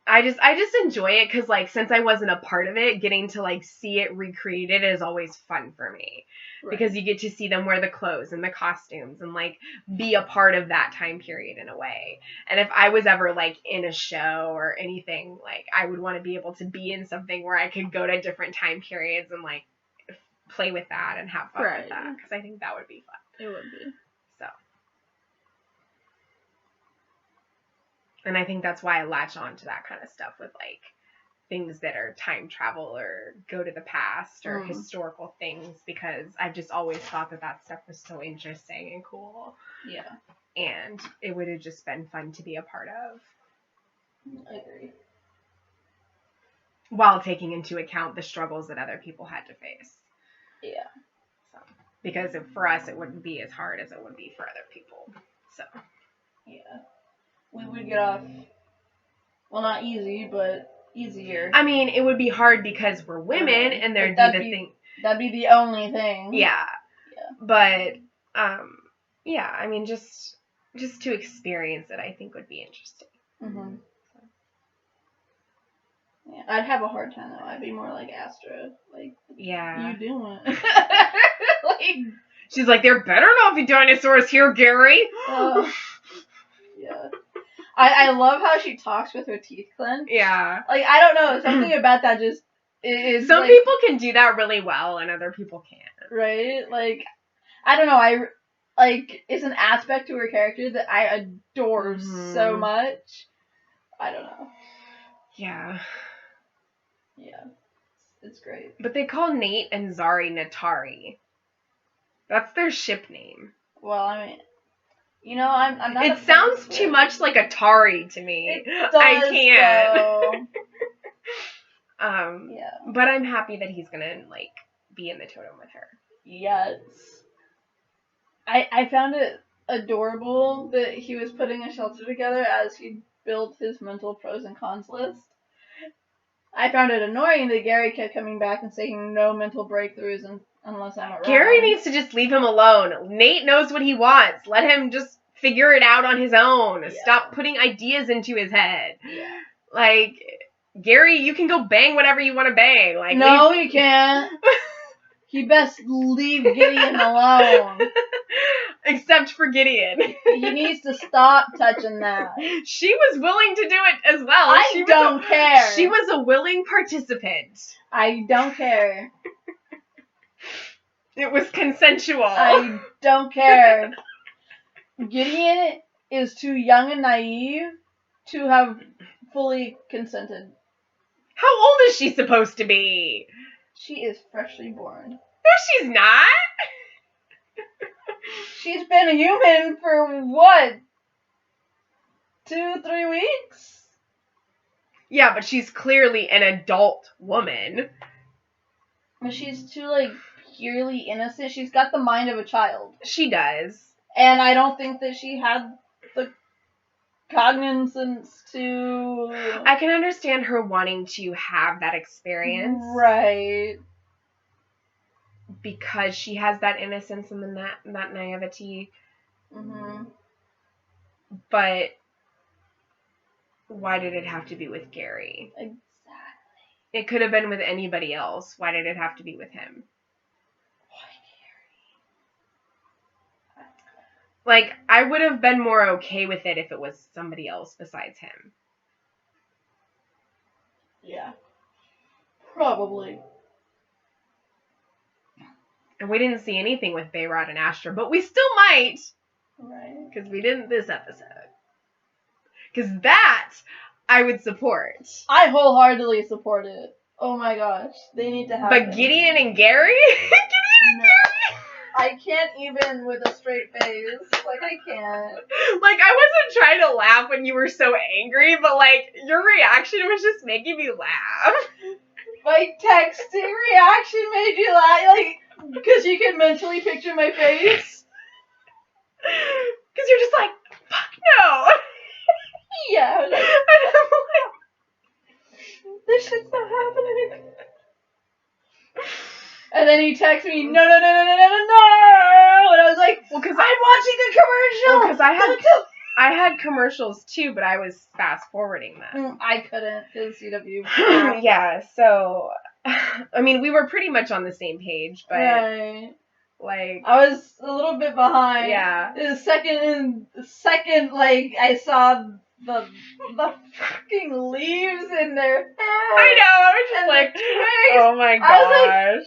[SPEAKER 2] I just enjoy it because, like, since I wasn't a part of it, getting to, like, see it recreated is always fun for me. Right. Because you get to see them wear the clothes and the costumes and, like, be a part of that time period in a way. And if I was ever, like, in a show or anything, like, I would want to be able to be in something where I could go to different time periods and, like, play with that and have fun with that. Because I think that would be fun.
[SPEAKER 1] It would be.
[SPEAKER 2] So. And I think that's why I latch on to that kind of stuff with, like, things that are time travel or go to the past or historical things, because I've just always thought that stuff was so interesting and cool.
[SPEAKER 1] Yeah.
[SPEAKER 2] And it would have just been fun to be a part of.
[SPEAKER 1] I agree.
[SPEAKER 2] While taking into account the struggles that other people had to face.
[SPEAKER 1] Yeah.
[SPEAKER 2] So, because for us, it wouldn't be as hard as it would be for other people. So.
[SPEAKER 1] Yeah. We would get off, well, not easy, but easier.
[SPEAKER 2] I mean, it would be hard because we're women, and there'd be the thing.
[SPEAKER 1] That'd be the only thing.
[SPEAKER 2] Yeah. But, yeah, I mean, just to experience it, I think would be interesting.
[SPEAKER 1] Mm-hmm. Yeah, I'd have a hard time, though. I'd be more like Astra. Like,
[SPEAKER 2] yeah.
[SPEAKER 1] What are you doing?
[SPEAKER 2] Like, she's like, there better not be dinosaurs here, Gary.
[SPEAKER 1] Yeah. I love how she talks with her teeth clenched.
[SPEAKER 2] Yeah.
[SPEAKER 1] Like, I don't know, something about that just is.
[SPEAKER 2] Some people can do that really well, and other people can't.
[SPEAKER 1] Right? Like, I don't know, it's an aspect to her character that I adore so much. I don't know.
[SPEAKER 2] Yeah.
[SPEAKER 1] Yeah. It's great.
[SPEAKER 2] But they call Nate and Zari Natari. That's their ship name.
[SPEAKER 1] Well, I mean, I'm not.
[SPEAKER 2] It sounds too much like Atari to me.
[SPEAKER 1] It does,
[SPEAKER 2] I can't.
[SPEAKER 1] Yeah.
[SPEAKER 2] But I'm happy that he's gonna, like, be in the totem with her.
[SPEAKER 1] Yes. I found it adorable that he was putting a shelter together as he built his mental pros and cons list. I found it annoying that Gary kept coming back and saying no mental breakthroughs unless I'm around.
[SPEAKER 2] Gary needs to just leave him alone. Nate knows what he wants. Let him just figure it out on his own. Yeah. Stop putting ideas into his head.
[SPEAKER 1] Yeah.
[SPEAKER 2] Like, Gary, you can go bang whatever you want to bang. Like,
[SPEAKER 1] no, he can't. He best leave Gideon alone.
[SPEAKER 2] Except for Gideon.
[SPEAKER 1] He needs to stop touching that.
[SPEAKER 2] She was willing to do it as well.
[SPEAKER 1] I don't care.
[SPEAKER 2] She was a willing participant.
[SPEAKER 1] I don't care.
[SPEAKER 2] It was consensual.
[SPEAKER 1] I don't care. Gideon is too young and naive to have fully consented.
[SPEAKER 2] How old is she supposed to be?
[SPEAKER 1] She is freshly born.
[SPEAKER 2] No, she's not.
[SPEAKER 1] She's been a human for what? 2-3 weeks?
[SPEAKER 2] Yeah, but she's clearly an adult woman.
[SPEAKER 1] But she's too, like, purely innocent. She's got the mind of a child.
[SPEAKER 2] She does.
[SPEAKER 1] And I don't think that she had the cognizance to...
[SPEAKER 2] I can understand her wanting to have that experience.
[SPEAKER 1] Right.
[SPEAKER 2] Because she has that innocence and that naivety.
[SPEAKER 1] Mm-hmm.
[SPEAKER 2] But why did it have to be with Gary?
[SPEAKER 1] Exactly.
[SPEAKER 2] It could have been with anybody else. Why did it have to be with him?
[SPEAKER 1] Why Gary?
[SPEAKER 2] Like, I would have been more okay with it if it was somebody else besides him.
[SPEAKER 1] Yeah. Probably.
[SPEAKER 2] And we didn't see anything with Bayrod and Astra, but we still might.
[SPEAKER 1] Right.
[SPEAKER 2] Because we didn't this episode. Because that, I would support.
[SPEAKER 1] I wholeheartedly support it. Oh my gosh. They need to have
[SPEAKER 2] But
[SPEAKER 1] it.
[SPEAKER 2] Gideon and Gary? Gideon and Gary
[SPEAKER 1] I can't even with a straight face. Like, I can't.
[SPEAKER 2] Like, I wasn't trying to laugh when you were so angry, but, like, your reaction was just making me laugh.
[SPEAKER 1] My texting reaction made you laugh, like, because you can mentally picture my face.
[SPEAKER 2] Because you're just like, fuck no.
[SPEAKER 1] Yeah, I was like, this shit's not happening. And then he texted me, no. And I was like, well, because I'm watching a commercial.
[SPEAKER 2] Well, because I had commercials too, but I was fast forwarding them.
[SPEAKER 1] I couldn't because CW.
[SPEAKER 2] Yeah, so, I mean, we were pretty much on the same page, but,
[SPEAKER 1] right.
[SPEAKER 2] like,
[SPEAKER 1] I was a little bit behind.
[SPEAKER 2] Yeah.
[SPEAKER 1] The second, like, I saw the fucking leaves in their hair.
[SPEAKER 2] I know, I was just like, oh my gosh.
[SPEAKER 1] I was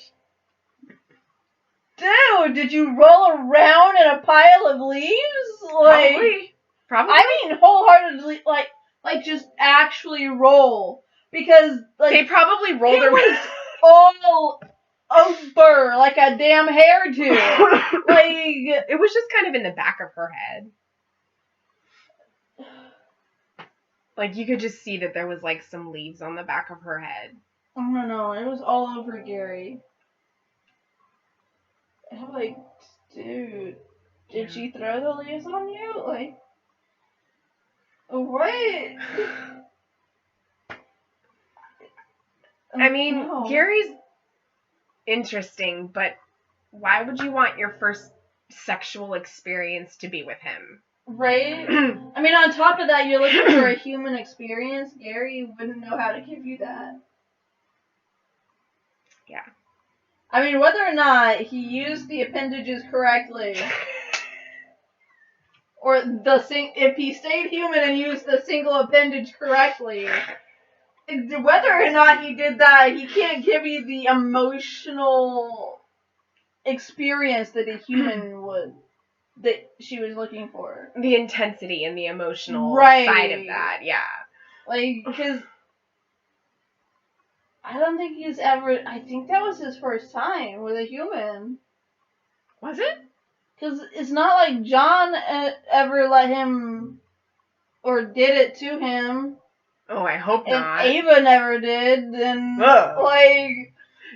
[SPEAKER 1] like, dude, did you roll around in a pile of leaves? Like,
[SPEAKER 2] Probably.
[SPEAKER 1] I mean, wholeheartedly, like just actually roll. Because, like,
[SPEAKER 2] they probably rolled around
[SPEAKER 1] all over like a damn hairdo. Like,
[SPEAKER 2] it was just kind of in the back of her head. Like, you could just see that there was, like, some leaves on the back of her head.
[SPEAKER 1] I don't know. It was all over Gary. I'm like, dude, did she throw the leaves on you? Like, what?
[SPEAKER 2] I mean, Gary's interesting, but why would you want your first sexual experience to be with him?
[SPEAKER 1] Right? I mean, on top of that, you're looking for a human experience. Gary wouldn't know how to give you that.
[SPEAKER 2] Yeah.
[SPEAKER 1] I mean, whether or not he used the appendages correctly, or if he stayed human and used the single appendage correctly, whether or not he did that, he can't give you the emotional experience that a human would, that she was looking for.
[SPEAKER 2] The intensity and the emotional side of that, yeah.
[SPEAKER 1] Like, because I don't think he's ever, I think that was his first time with a human.
[SPEAKER 2] Was it?
[SPEAKER 1] Because it's not like John ever let him, or did it to him.
[SPEAKER 2] Oh, I hope not.
[SPEAKER 1] And Ava never did, then, like...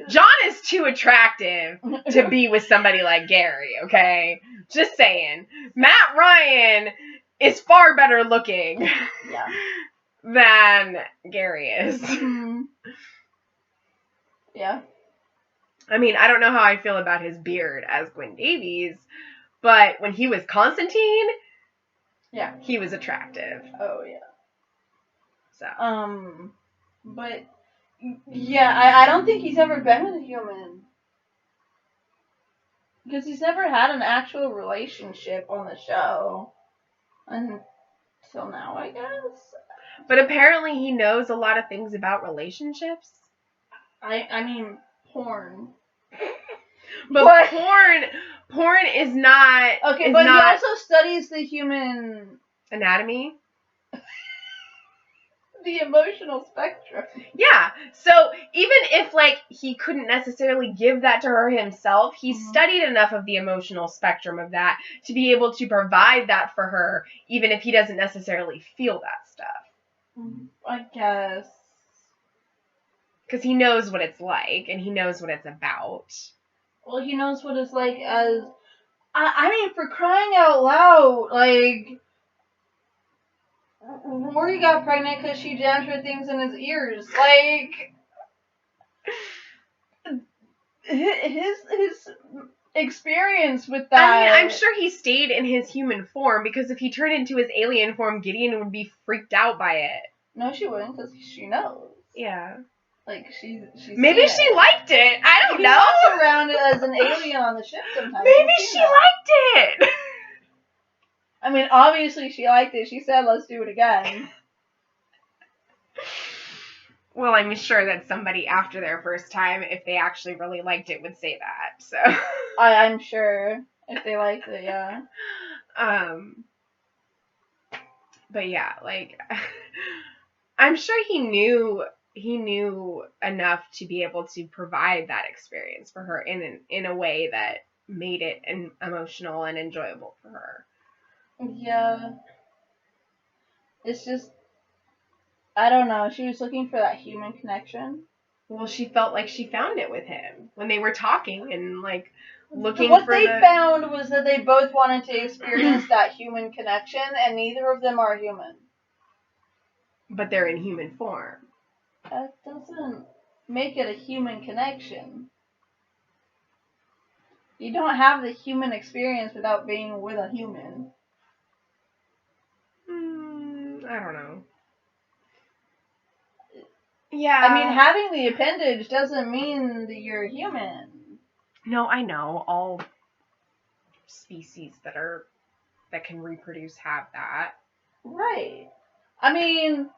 [SPEAKER 2] John is too attractive to be with somebody like Gary, okay? Just saying. Matt Ryan is far better looking than Gary is.
[SPEAKER 1] Mm-hmm. Yeah.
[SPEAKER 2] I mean, I don't know how I feel about his beard as Gwen Davies, but when he was Constantine, he was attractive.
[SPEAKER 1] Oh, yeah.
[SPEAKER 2] So.
[SPEAKER 1] But, yeah, I don't think he's ever been with a human. Because he's never had an actual relationship on the show. Until now, I guess.
[SPEAKER 2] But apparently he knows a lot of things about relationships.
[SPEAKER 1] I mean, porn.
[SPEAKER 2] But porn is not...
[SPEAKER 1] Okay, but he also studies the human...
[SPEAKER 2] anatomy?
[SPEAKER 1] The emotional spectrum.
[SPEAKER 2] Yeah, so even if, like, he couldn't necessarily give that to her himself, he studied enough of the emotional spectrum of that to be able to provide that for her, even if he doesn't necessarily feel that stuff.
[SPEAKER 1] I guess.
[SPEAKER 2] Because he knows what it's like, and he knows what it's about.
[SPEAKER 1] Well, he knows what it's like as... I mean, for crying out loud, like... Rory got pregnant because she jammed her things in his ears. Like... His experience with that...
[SPEAKER 2] I mean, I'm sure he stayed in his human form, because if he turned into his alien form, Gideon would be freaked out by it.
[SPEAKER 1] No, she wouldn't, because she knows.
[SPEAKER 2] Yeah.
[SPEAKER 1] Like, she's
[SPEAKER 2] maybe she liked it. I don't know.
[SPEAKER 1] He walks around as an alien on the ship sometimes.
[SPEAKER 2] Maybe she liked it.
[SPEAKER 1] I mean, obviously she liked it. She said, let's do it again.
[SPEAKER 2] Well, I'm sure that somebody after their first time, if they actually really liked it, would say that. So
[SPEAKER 1] I'm sure if they liked it, yeah.
[SPEAKER 2] But yeah, like, I'm sure he knew enough to be able to provide that experience for her in a way that made it emotional and enjoyable for her.
[SPEAKER 1] Yeah. It's just, I don't know. She was looking for that human connection.
[SPEAKER 2] Well, she felt like she found it with him when they were talking and like looking
[SPEAKER 1] what
[SPEAKER 2] for
[SPEAKER 1] they found was that they both wanted to experience that human connection, and neither of them are human.
[SPEAKER 2] But they're in human form.
[SPEAKER 1] That doesn't make it a human connection. You don't have the human experience without being with a human.
[SPEAKER 2] I don't know. Yeah.
[SPEAKER 1] I mean, having the appendage doesn't mean that you're human.
[SPEAKER 2] No, I know. All species that can reproduce have that.
[SPEAKER 1] Right. I mean,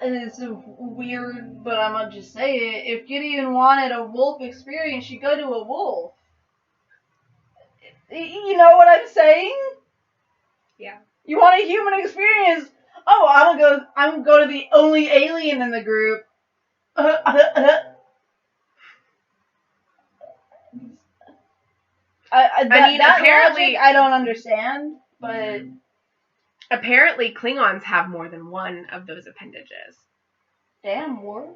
[SPEAKER 1] it's weird, but I'm gonna just say it. If Gideon wanted a wolf experience, you go to a wolf. You know what I'm saying?
[SPEAKER 2] Yeah.
[SPEAKER 1] You want a human experience? Oh, I'm go to the only alien in the group. Apparently, logic I don't understand, but
[SPEAKER 2] apparently Klingons have more than one of those appendages.
[SPEAKER 1] Damn, Worf.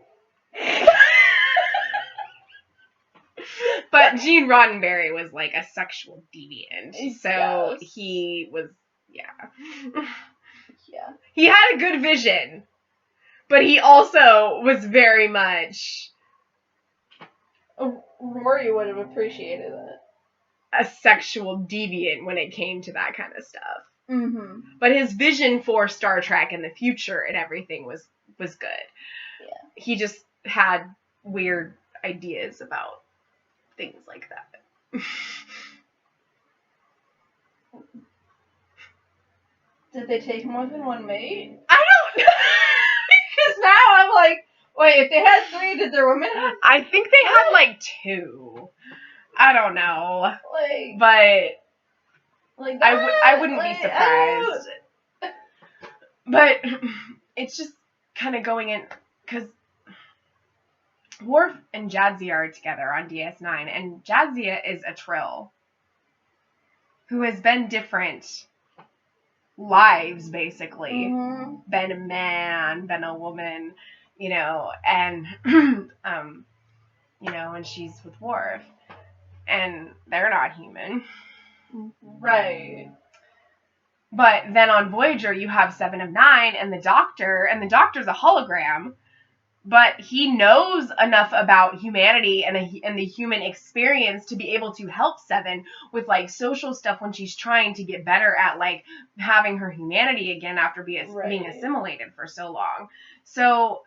[SPEAKER 2] But Gene Roddenberry was like a sexual deviant, so
[SPEAKER 1] yes.
[SPEAKER 2] He was,
[SPEAKER 1] yeah.
[SPEAKER 2] He had a good vision, but he also was very much.
[SPEAKER 1] Rory would have appreciated it.
[SPEAKER 2] A sexual deviant when it came to that kind of stuff.
[SPEAKER 1] Mm-hmm.
[SPEAKER 2] But his vision for Star Trek and the future and everything was good.
[SPEAKER 1] Yeah.
[SPEAKER 2] He just had weird ideas about things like that.
[SPEAKER 1] Did they take more than one mate?
[SPEAKER 2] I don't know.
[SPEAKER 1] Because now I'm like, wait, if they had 3, did their women have?
[SPEAKER 2] I think they had like 2. I don't know.
[SPEAKER 1] Like,
[SPEAKER 2] but
[SPEAKER 1] like
[SPEAKER 2] I wouldn't be surprised. But it's just kind of going in, because Worf and Jadzia are together on DS9, and Jadzia is a Trill who has been different lives, basically.
[SPEAKER 1] Mm-hmm.
[SPEAKER 2] Been a man, been a woman, and, and she's with Worf. And they're not human.
[SPEAKER 1] Right.
[SPEAKER 2] But then on Voyager, you have 7 of 9 and the Doctor's a hologram, but he knows enough about humanity and the human experience to be able to help 7 with, like, social stuff when she's trying to get better at, like, having her humanity again after being assimilated for so long. So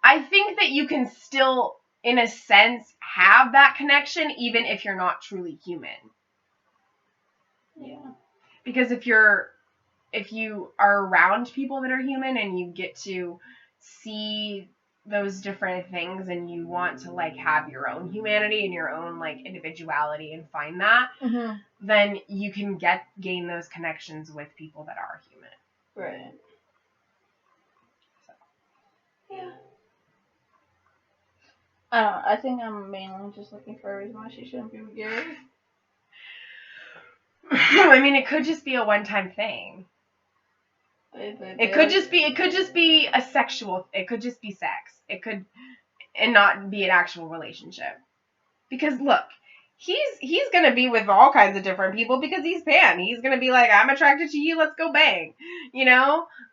[SPEAKER 2] I think that you can still, in a sense, have that connection even if you're not truly human.
[SPEAKER 1] Yeah.
[SPEAKER 2] Because if you are around people that are human and you get to see those different things and you want to, like, have your own humanity and your own, like, individuality and find that,
[SPEAKER 1] mm-hmm.
[SPEAKER 2] then you can gain those connections with people that are human.
[SPEAKER 1] Right. So. Yeah. I don't know. I think I'm mainly just looking for a reason why she shouldn't be with Gary.
[SPEAKER 2] I mean, it could just be a one-time thing. It could just be a sexual. It could just be sex. It could, and not be an actual relationship. Because look, he's gonna be with all kinds of different people because he's Pan. He's gonna be like, I'm attracted to you. Let's go bang.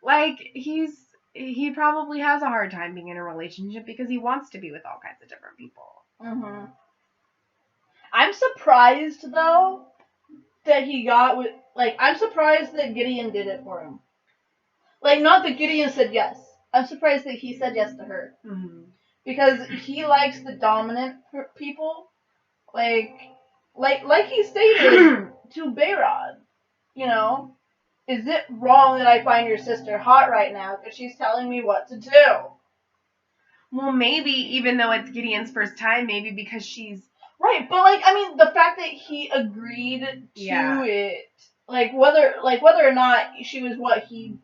[SPEAKER 2] Like he probably has a hard time being in a relationship because he wants to be with all kinds of different people.
[SPEAKER 1] Mm-hmm. I'm surprised though that he got with, like, I'm surprised that Gideon did it for him. Like, not that Gideon said yes. I'm surprised that he said yes to her.
[SPEAKER 2] Mm-hmm.
[SPEAKER 1] Because he likes the dominant people. Like he stated to Behrad, is it wrong that I find your sister hot right now because she's telling me what to do?
[SPEAKER 2] Well, maybe, even though it's Gideon's first time, maybe because she's...
[SPEAKER 1] Right, but, like, I mean, the fact that he agreed to it, like, whether or not she was what he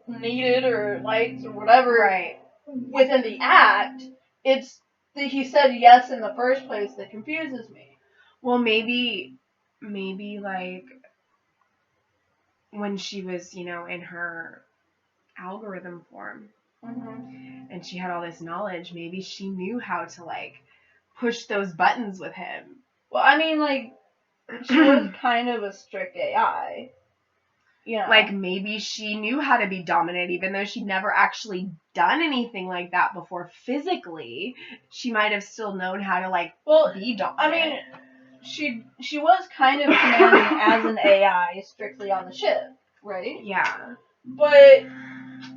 [SPEAKER 1] needed or liked or whatever,
[SPEAKER 2] right,
[SPEAKER 1] within the act, it's that he said yes in the first place that confuses me.
[SPEAKER 2] Well, maybe like when she was, in her algorithm form, and she had all this knowledge, maybe she knew how to like push those buttons with him.
[SPEAKER 1] Well, I mean, like, she was kind of a strict AI.
[SPEAKER 2] Like, maybe she knew how to be dominant, even though she'd never actually done anything like that before physically. She might have still known how to, like, be dominant.
[SPEAKER 1] I mean, she was kind of commanding as an AI strictly on the ship, right?
[SPEAKER 2] Yeah.
[SPEAKER 1] But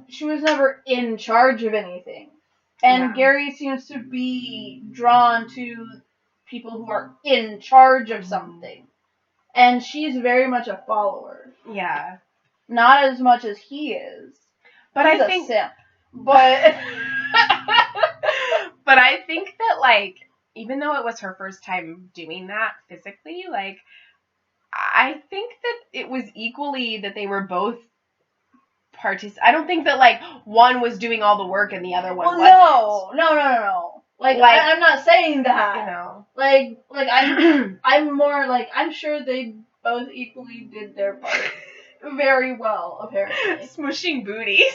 [SPEAKER 1] she was never in charge of anything. And Gary seems to be drawn to people who are in charge of something. And she's very much a follower.
[SPEAKER 2] Yeah.
[SPEAKER 1] Not as much as he is.
[SPEAKER 2] But
[SPEAKER 1] He's
[SPEAKER 2] I think...
[SPEAKER 1] simp. But...
[SPEAKER 2] but I think that, like, even though it was her first time doing that physically, like, I think that it was equally that they were both I don't think that, like, one was doing all the work and the other one wasn't.
[SPEAKER 1] No. Like I'm not saying that. Like I'm more like, I'm sure they both equally did their part very well, apparently.
[SPEAKER 2] Smushing booties.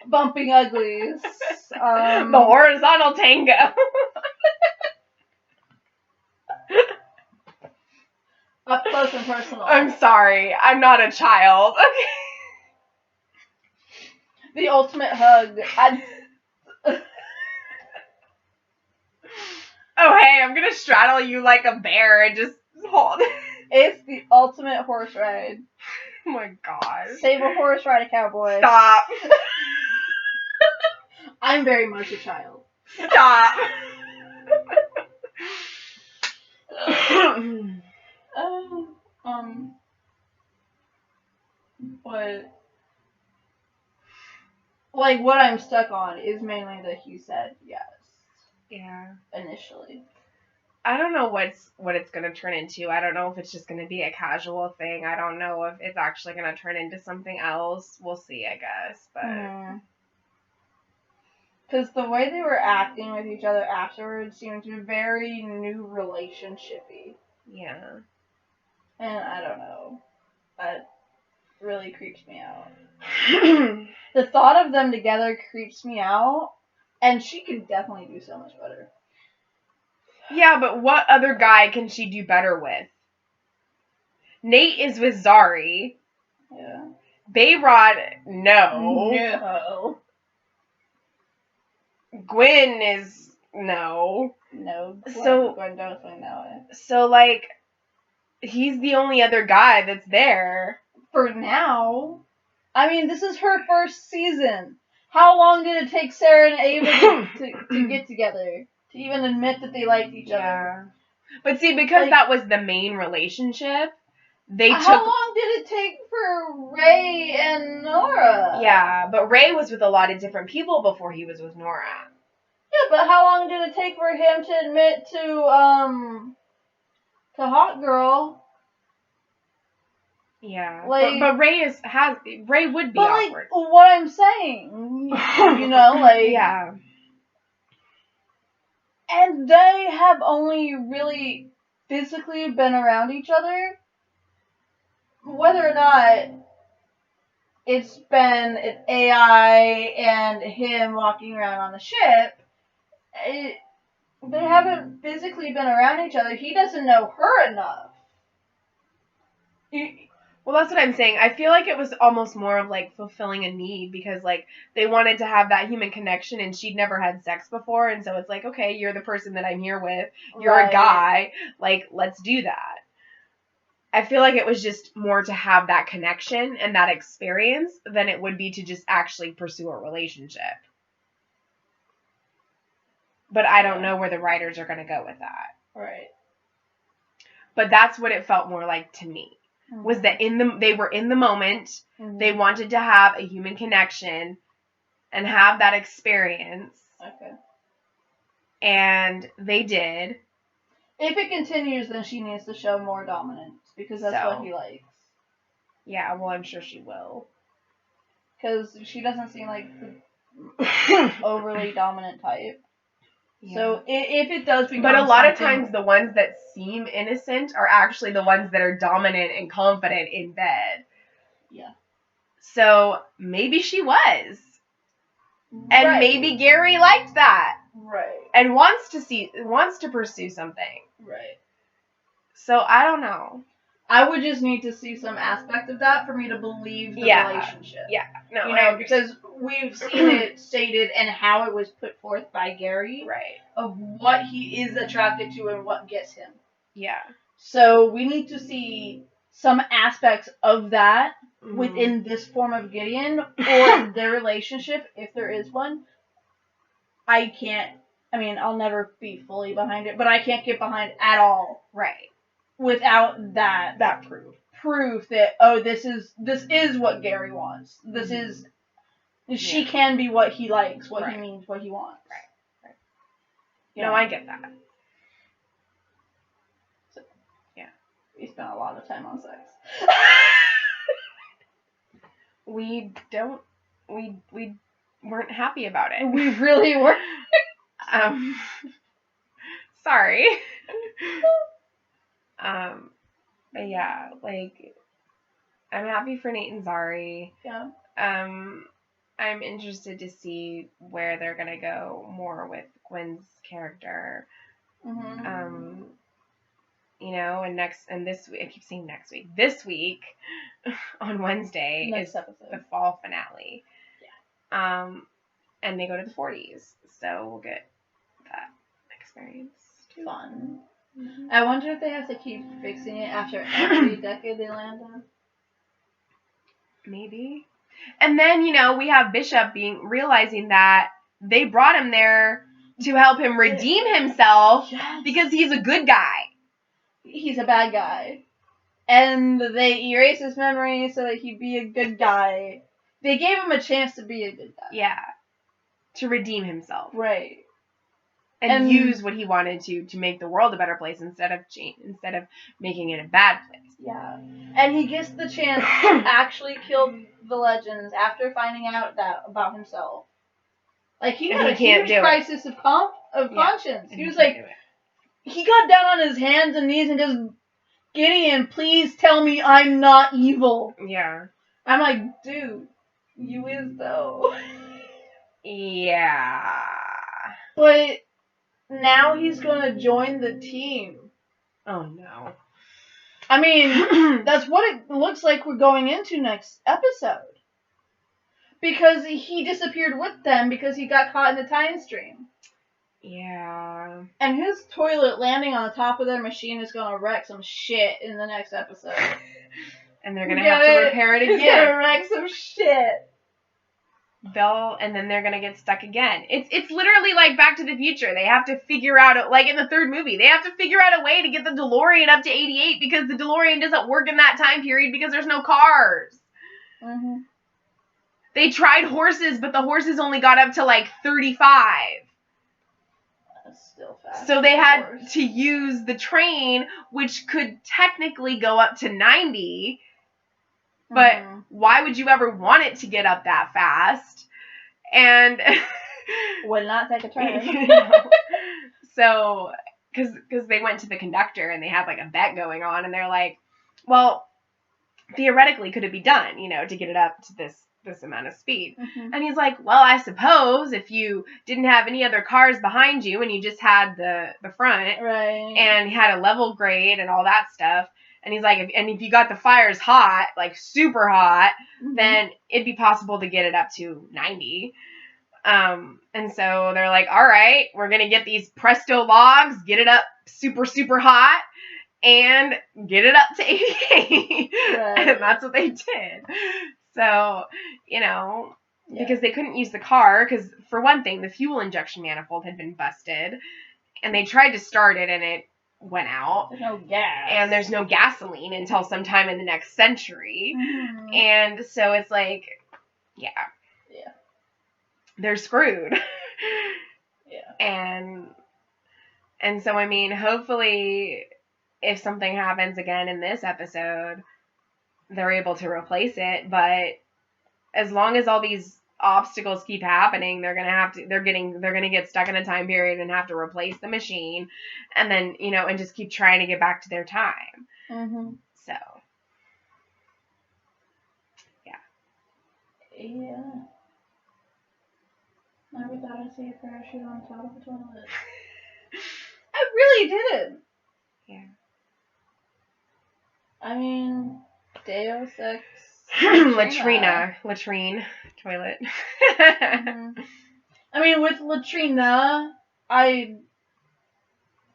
[SPEAKER 1] Bumping uglies.
[SPEAKER 2] The horizontal tango.
[SPEAKER 1] Up close and personal.
[SPEAKER 2] I'm sorry. I'm not a child. Okay.
[SPEAKER 1] The ultimate hug.
[SPEAKER 2] Oh, hey, I'm gonna straddle you like a bear and just hold.
[SPEAKER 1] It's the ultimate horse ride.
[SPEAKER 2] Oh my god.
[SPEAKER 1] Save a horse, ride a cowboy.
[SPEAKER 2] Stop.
[SPEAKER 1] I'm very much a child.
[SPEAKER 2] Stop.
[SPEAKER 1] But like, what I'm stuck on is mainly that he said yes.
[SPEAKER 2] Yeah.
[SPEAKER 1] Initially.
[SPEAKER 2] I don't know what it's gonna turn into. I don't know if it's just gonna be a casual thing. I don't know if it's actually gonna turn into something else. We'll see, I guess. But
[SPEAKER 1] because the way they were acting with each other afterwards seemed very new relationshipy.
[SPEAKER 2] Yeah.
[SPEAKER 1] And I don't know. That really creeps me out. The thought of them together creeps me out, and she can definitely do so much better.
[SPEAKER 2] Yeah, but what other guy can she do better with? Nate is with Zari.
[SPEAKER 1] Yeah.
[SPEAKER 2] Bayrod, no. Gwen is no.
[SPEAKER 1] No. Gwen definitely no.
[SPEAKER 2] So, like, he's the only other guy that's there.
[SPEAKER 1] For now. I mean, this is her first season. How long did it take Sarah and Ava to get together? To even admit that they liked each other?
[SPEAKER 2] But see, because that was the main relationship,
[SPEAKER 1] How long did it take for Ray and Nora?
[SPEAKER 2] Yeah, but Ray was with a lot of different people before he was with Nora.
[SPEAKER 1] Yeah, but how long did it take for him to admit to Hot Girl?
[SPEAKER 2] Yeah, like, but Ray would be awkward.
[SPEAKER 1] Like, what I'm saying, like,
[SPEAKER 2] yeah.
[SPEAKER 1] And they have only really physically been around each other. Whether or not it's been an AI and him walking around on the ship, they haven't physically been around each other. He doesn't know her enough.
[SPEAKER 2] Well, that's what I'm saying. I feel like it was almost more of, like, fulfilling a need because, like, they wanted to have that human connection and she'd never had sex before. And so it's like, okay, you're the person that I'm here with. You're a guy. Like, let's do that. I feel like it was just more to have that connection and that experience than it would be to just actually pursue a relationship. But I don't know where the writers are going to go with that.
[SPEAKER 1] Right.
[SPEAKER 2] But that's what it felt more like to me. Was that they were in the moment, they wanted to have a human connection and have that experience.
[SPEAKER 1] Okay.
[SPEAKER 2] And they did.
[SPEAKER 1] If it continues, then she needs to show more dominance, because that's what he likes.
[SPEAKER 2] Yeah, well, I'm sure she will.
[SPEAKER 1] Because she doesn't seem like the overly dominant type. So if it does become
[SPEAKER 2] But a lot of
[SPEAKER 1] something-
[SPEAKER 2] times the ones that seem innocent are actually the ones that are dominant and confident in bed.
[SPEAKER 1] Yeah.
[SPEAKER 2] So maybe she was. And
[SPEAKER 1] Right.
[SPEAKER 2] maybe Gary liked that.
[SPEAKER 1] Right.
[SPEAKER 2] And wants to pursue something.
[SPEAKER 1] Right.
[SPEAKER 2] So I don't know.
[SPEAKER 1] I would just need to see some aspect of that for me to believe the relationship.
[SPEAKER 2] Yeah. No,
[SPEAKER 1] You know, because we've seen it stated and how it was put forth by Gary.
[SPEAKER 2] Right.
[SPEAKER 1] Of what he is attracted to and what gets him.
[SPEAKER 2] Yeah.
[SPEAKER 1] So we need to see some aspects of that
[SPEAKER 2] Mm-hmm.
[SPEAKER 1] within this form of Gideon or their relationship, if there is one. I'll never be fully behind it, but I can't get behind at all.
[SPEAKER 2] Right.
[SPEAKER 1] Without that proof that this is what Gary wants. This is she can be what he likes, what he means, what he wants.
[SPEAKER 2] Right.
[SPEAKER 1] Yeah.
[SPEAKER 2] No, I get that.
[SPEAKER 1] So, yeah, we spent a lot of time on sex.
[SPEAKER 2] We weren't happy about it.
[SPEAKER 1] We really were.
[SPEAKER 2] Sorry. But yeah, like, I'm happy for Nate and Zari.
[SPEAKER 1] Yeah.
[SPEAKER 2] I'm interested to see where they're gonna go more with Gwen's character.
[SPEAKER 1] Mm-hmm.
[SPEAKER 2] And this week, I keep saying next week. This week, on Wednesday,
[SPEAKER 1] next
[SPEAKER 2] is
[SPEAKER 1] episode.
[SPEAKER 2] The fall finale.
[SPEAKER 1] Yeah.
[SPEAKER 2] And they go to the 40s, so we'll get that experience too.
[SPEAKER 1] Fun.
[SPEAKER 2] Mm-hmm.
[SPEAKER 1] I wonder if they have to keep fixing it after every decade they land on.
[SPEAKER 2] Maybe. And then, we have Bishop realizing that they brought him there to help him redeem himself because he's a good guy.
[SPEAKER 1] He's a bad guy. And they erase his memory so that he'd be a good guy. They gave him a chance to be a good guy.
[SPEAKER 2] Yeah. To redeem himself.
[SPEAKER 1] Right.
[SPEAKER 2] And use what he wanted to make the world a better place instead of making it a bad place.
[SPEAKER 1] Yeah. And he gets the chance to actually kill the legends after finding out that about himself. Like, he had a huge crisis of conscience. He was like, he got down on his hands and knees and just, Gideon, please tell me I'm not evil.
[SPEAKER 2] Yeah.
[SPEAKER 1] I'm like, dude, you is though.
[SPEAKER 2] Yeah.
[SPEAKER 1] But now he's gonna join the team.
[SPEAKER 2] Oh no.
[SPEAKER 1] I mean, that's what it looks like we're going into next episode. Because he disappeared with them because he got caught in the time stream.
[SPEAKER 2] Yeah.
[SPEAKER 1] And his toilet landing on the top of their machine is gonna wreck some shit in the next episode.
[SPEAKER 2] And they're gonna have to repair it again.
[SPEAKER 1] It's gonna wreck some shit.
[SPEAKER 2] And then they're gonna get stuck again. It's literally like Back to the Future. They have to figure out, like in the third movie, they have to figure out a way to get the DeLorean up to 88 because the DeLorean doesn't work in that time period because there's no cars.
[SPEAKER 1] Mm-hmm.
[SPEAKER 2] They tried horses, but the horses only got up to like 35.
[SPEAKER 1] That's still fast.
[SPEAKER 2] So they had to use the train, which could technically go up to 90. But why would you ever want it to get up that fast? And
[SPEAKER 1] would not take a turn.
[SPEAKER 2] So, because they went to the conductor and they had like a bet going on, and they're like, well, theoretically, could it be done, to get it up to this amount of speed?
[SPEAKER 1] Mm-hmm.
[SPEAKER 2] And he's like, well, I suppose if you didn't have any other cars behind you and you just had the front,
[SPEAKER 1] right,
[SPEAKER 2] and had a level grade and all that stuff. And he's like, if you got the fires hot, like super hot, then it'd be possible to get it up to 90. And so they're like, all right, we're going to get these Presto logs, get it up super, super hot, and get it up to 88. Right. And that's what they did. So, because they couldn't use the car, because for one thing, the fuel injection manifold had been busted, and they tried to start it, and it went out.
[SPEAKER 1] There's no gas.
[SPEAKER 2] And there's no gasoline until sometime in the next century.
[SPEAKER 1] Mm-hmm.
[SPEAKER 2] And so it's like, yeah. They're screwed.
[SPEAKER 1] Yeah.
[SPEAKER 2] And so, I mean, hopefully, if something happens again in this episode, they're able to replace it. But as long as all these obstacles keep happening, they're gonna get stuck in a time period and have to replace the machine, and then and just keep trying to get back to their time. So
[SPEAKER 1] yeah. Never thought I'd see a parachute on top of a toilet. I really didn't.
[SPEAKER 2] Yeah.
[SPEAKER 1] I mean, Deus Ex.
[SPEAKER 2] Latrine toilet.
[SPEAKER 1] I mean, with Latrina, I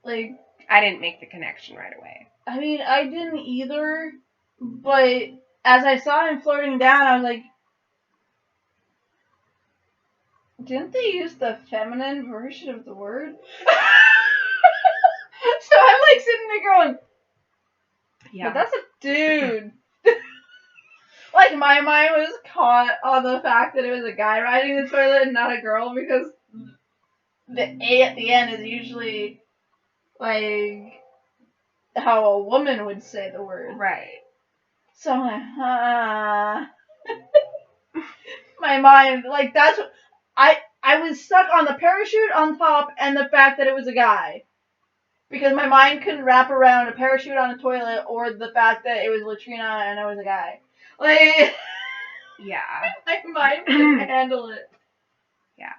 [SPEAKER 2] didn't make the connection right away.
[SPEAKER 1] I mean, I didn't either, but as I saw him floating down, I was like, didn't they use the feminine version of the word? So I'm like sitting there going,
[SPEAKER 2] yeah,
[SPEAKER 1] but that's a dude. Like, my mind was caught on the fact that it was a guy riding the toilet and not a girl, because the A at the end is usually, like, how a woman would say the word.
[SPEAKER 2] Right.
[SPEAKER 1] So I'm like, my mind, like, that's what, I was stuck on the parachute on top and the fact that it was a guy. Because my mind couldn't wrap around a parachute on a toilet or the fact that it was Latrina and I was a guy. Like,
[SPEAKER 2] yeah.
[SPEAKER 1] My mind couldn't handle it.
[SPEAKER 2] Yeah.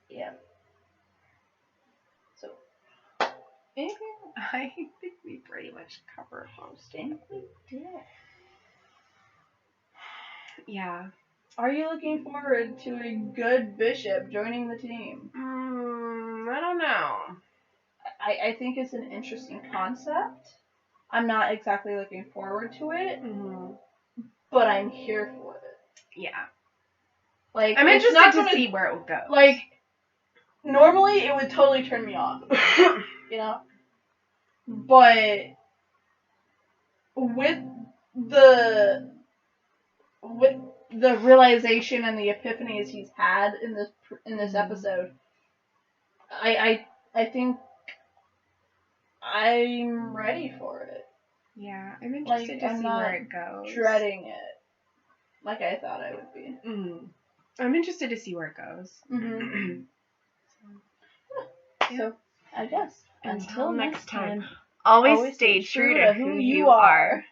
[SPEAKER 1] Yeah. So,
[SPEAKER 2] I think we pretty much covered most.
[SPEAKER 1] I think we did.
[SPEAKER 2] Yeah.
[SPEAKER 1] Are you looking forward to a good bishop joining the team?
[SPEAKER 2] I don't know.
[SPEAKER 1] I think it's an interesting concept. I'm not exactly looking forward to it, but I'm here for it.
[SPEAKER 2] Yeah.
[SPEAKER 1] Like,
[SPEAKER 2] I'm interested to see where it would go.
[SPEAKER 1] Like, normally it would totally turn me off, you know? But with the realization and the epiphanies he's had in this episode, I think I'm ready for it.
[SPEAKER 2] Yeah, I'm interested to see where it goes.
[SPEAKER 1] Dreading it like I thought I would be.
[SPEAKER 2] I'm interested to see where it goes.
[SPEAKER 1] So, I guess until next time,
[SPEAKER 2] always stay true to who you are.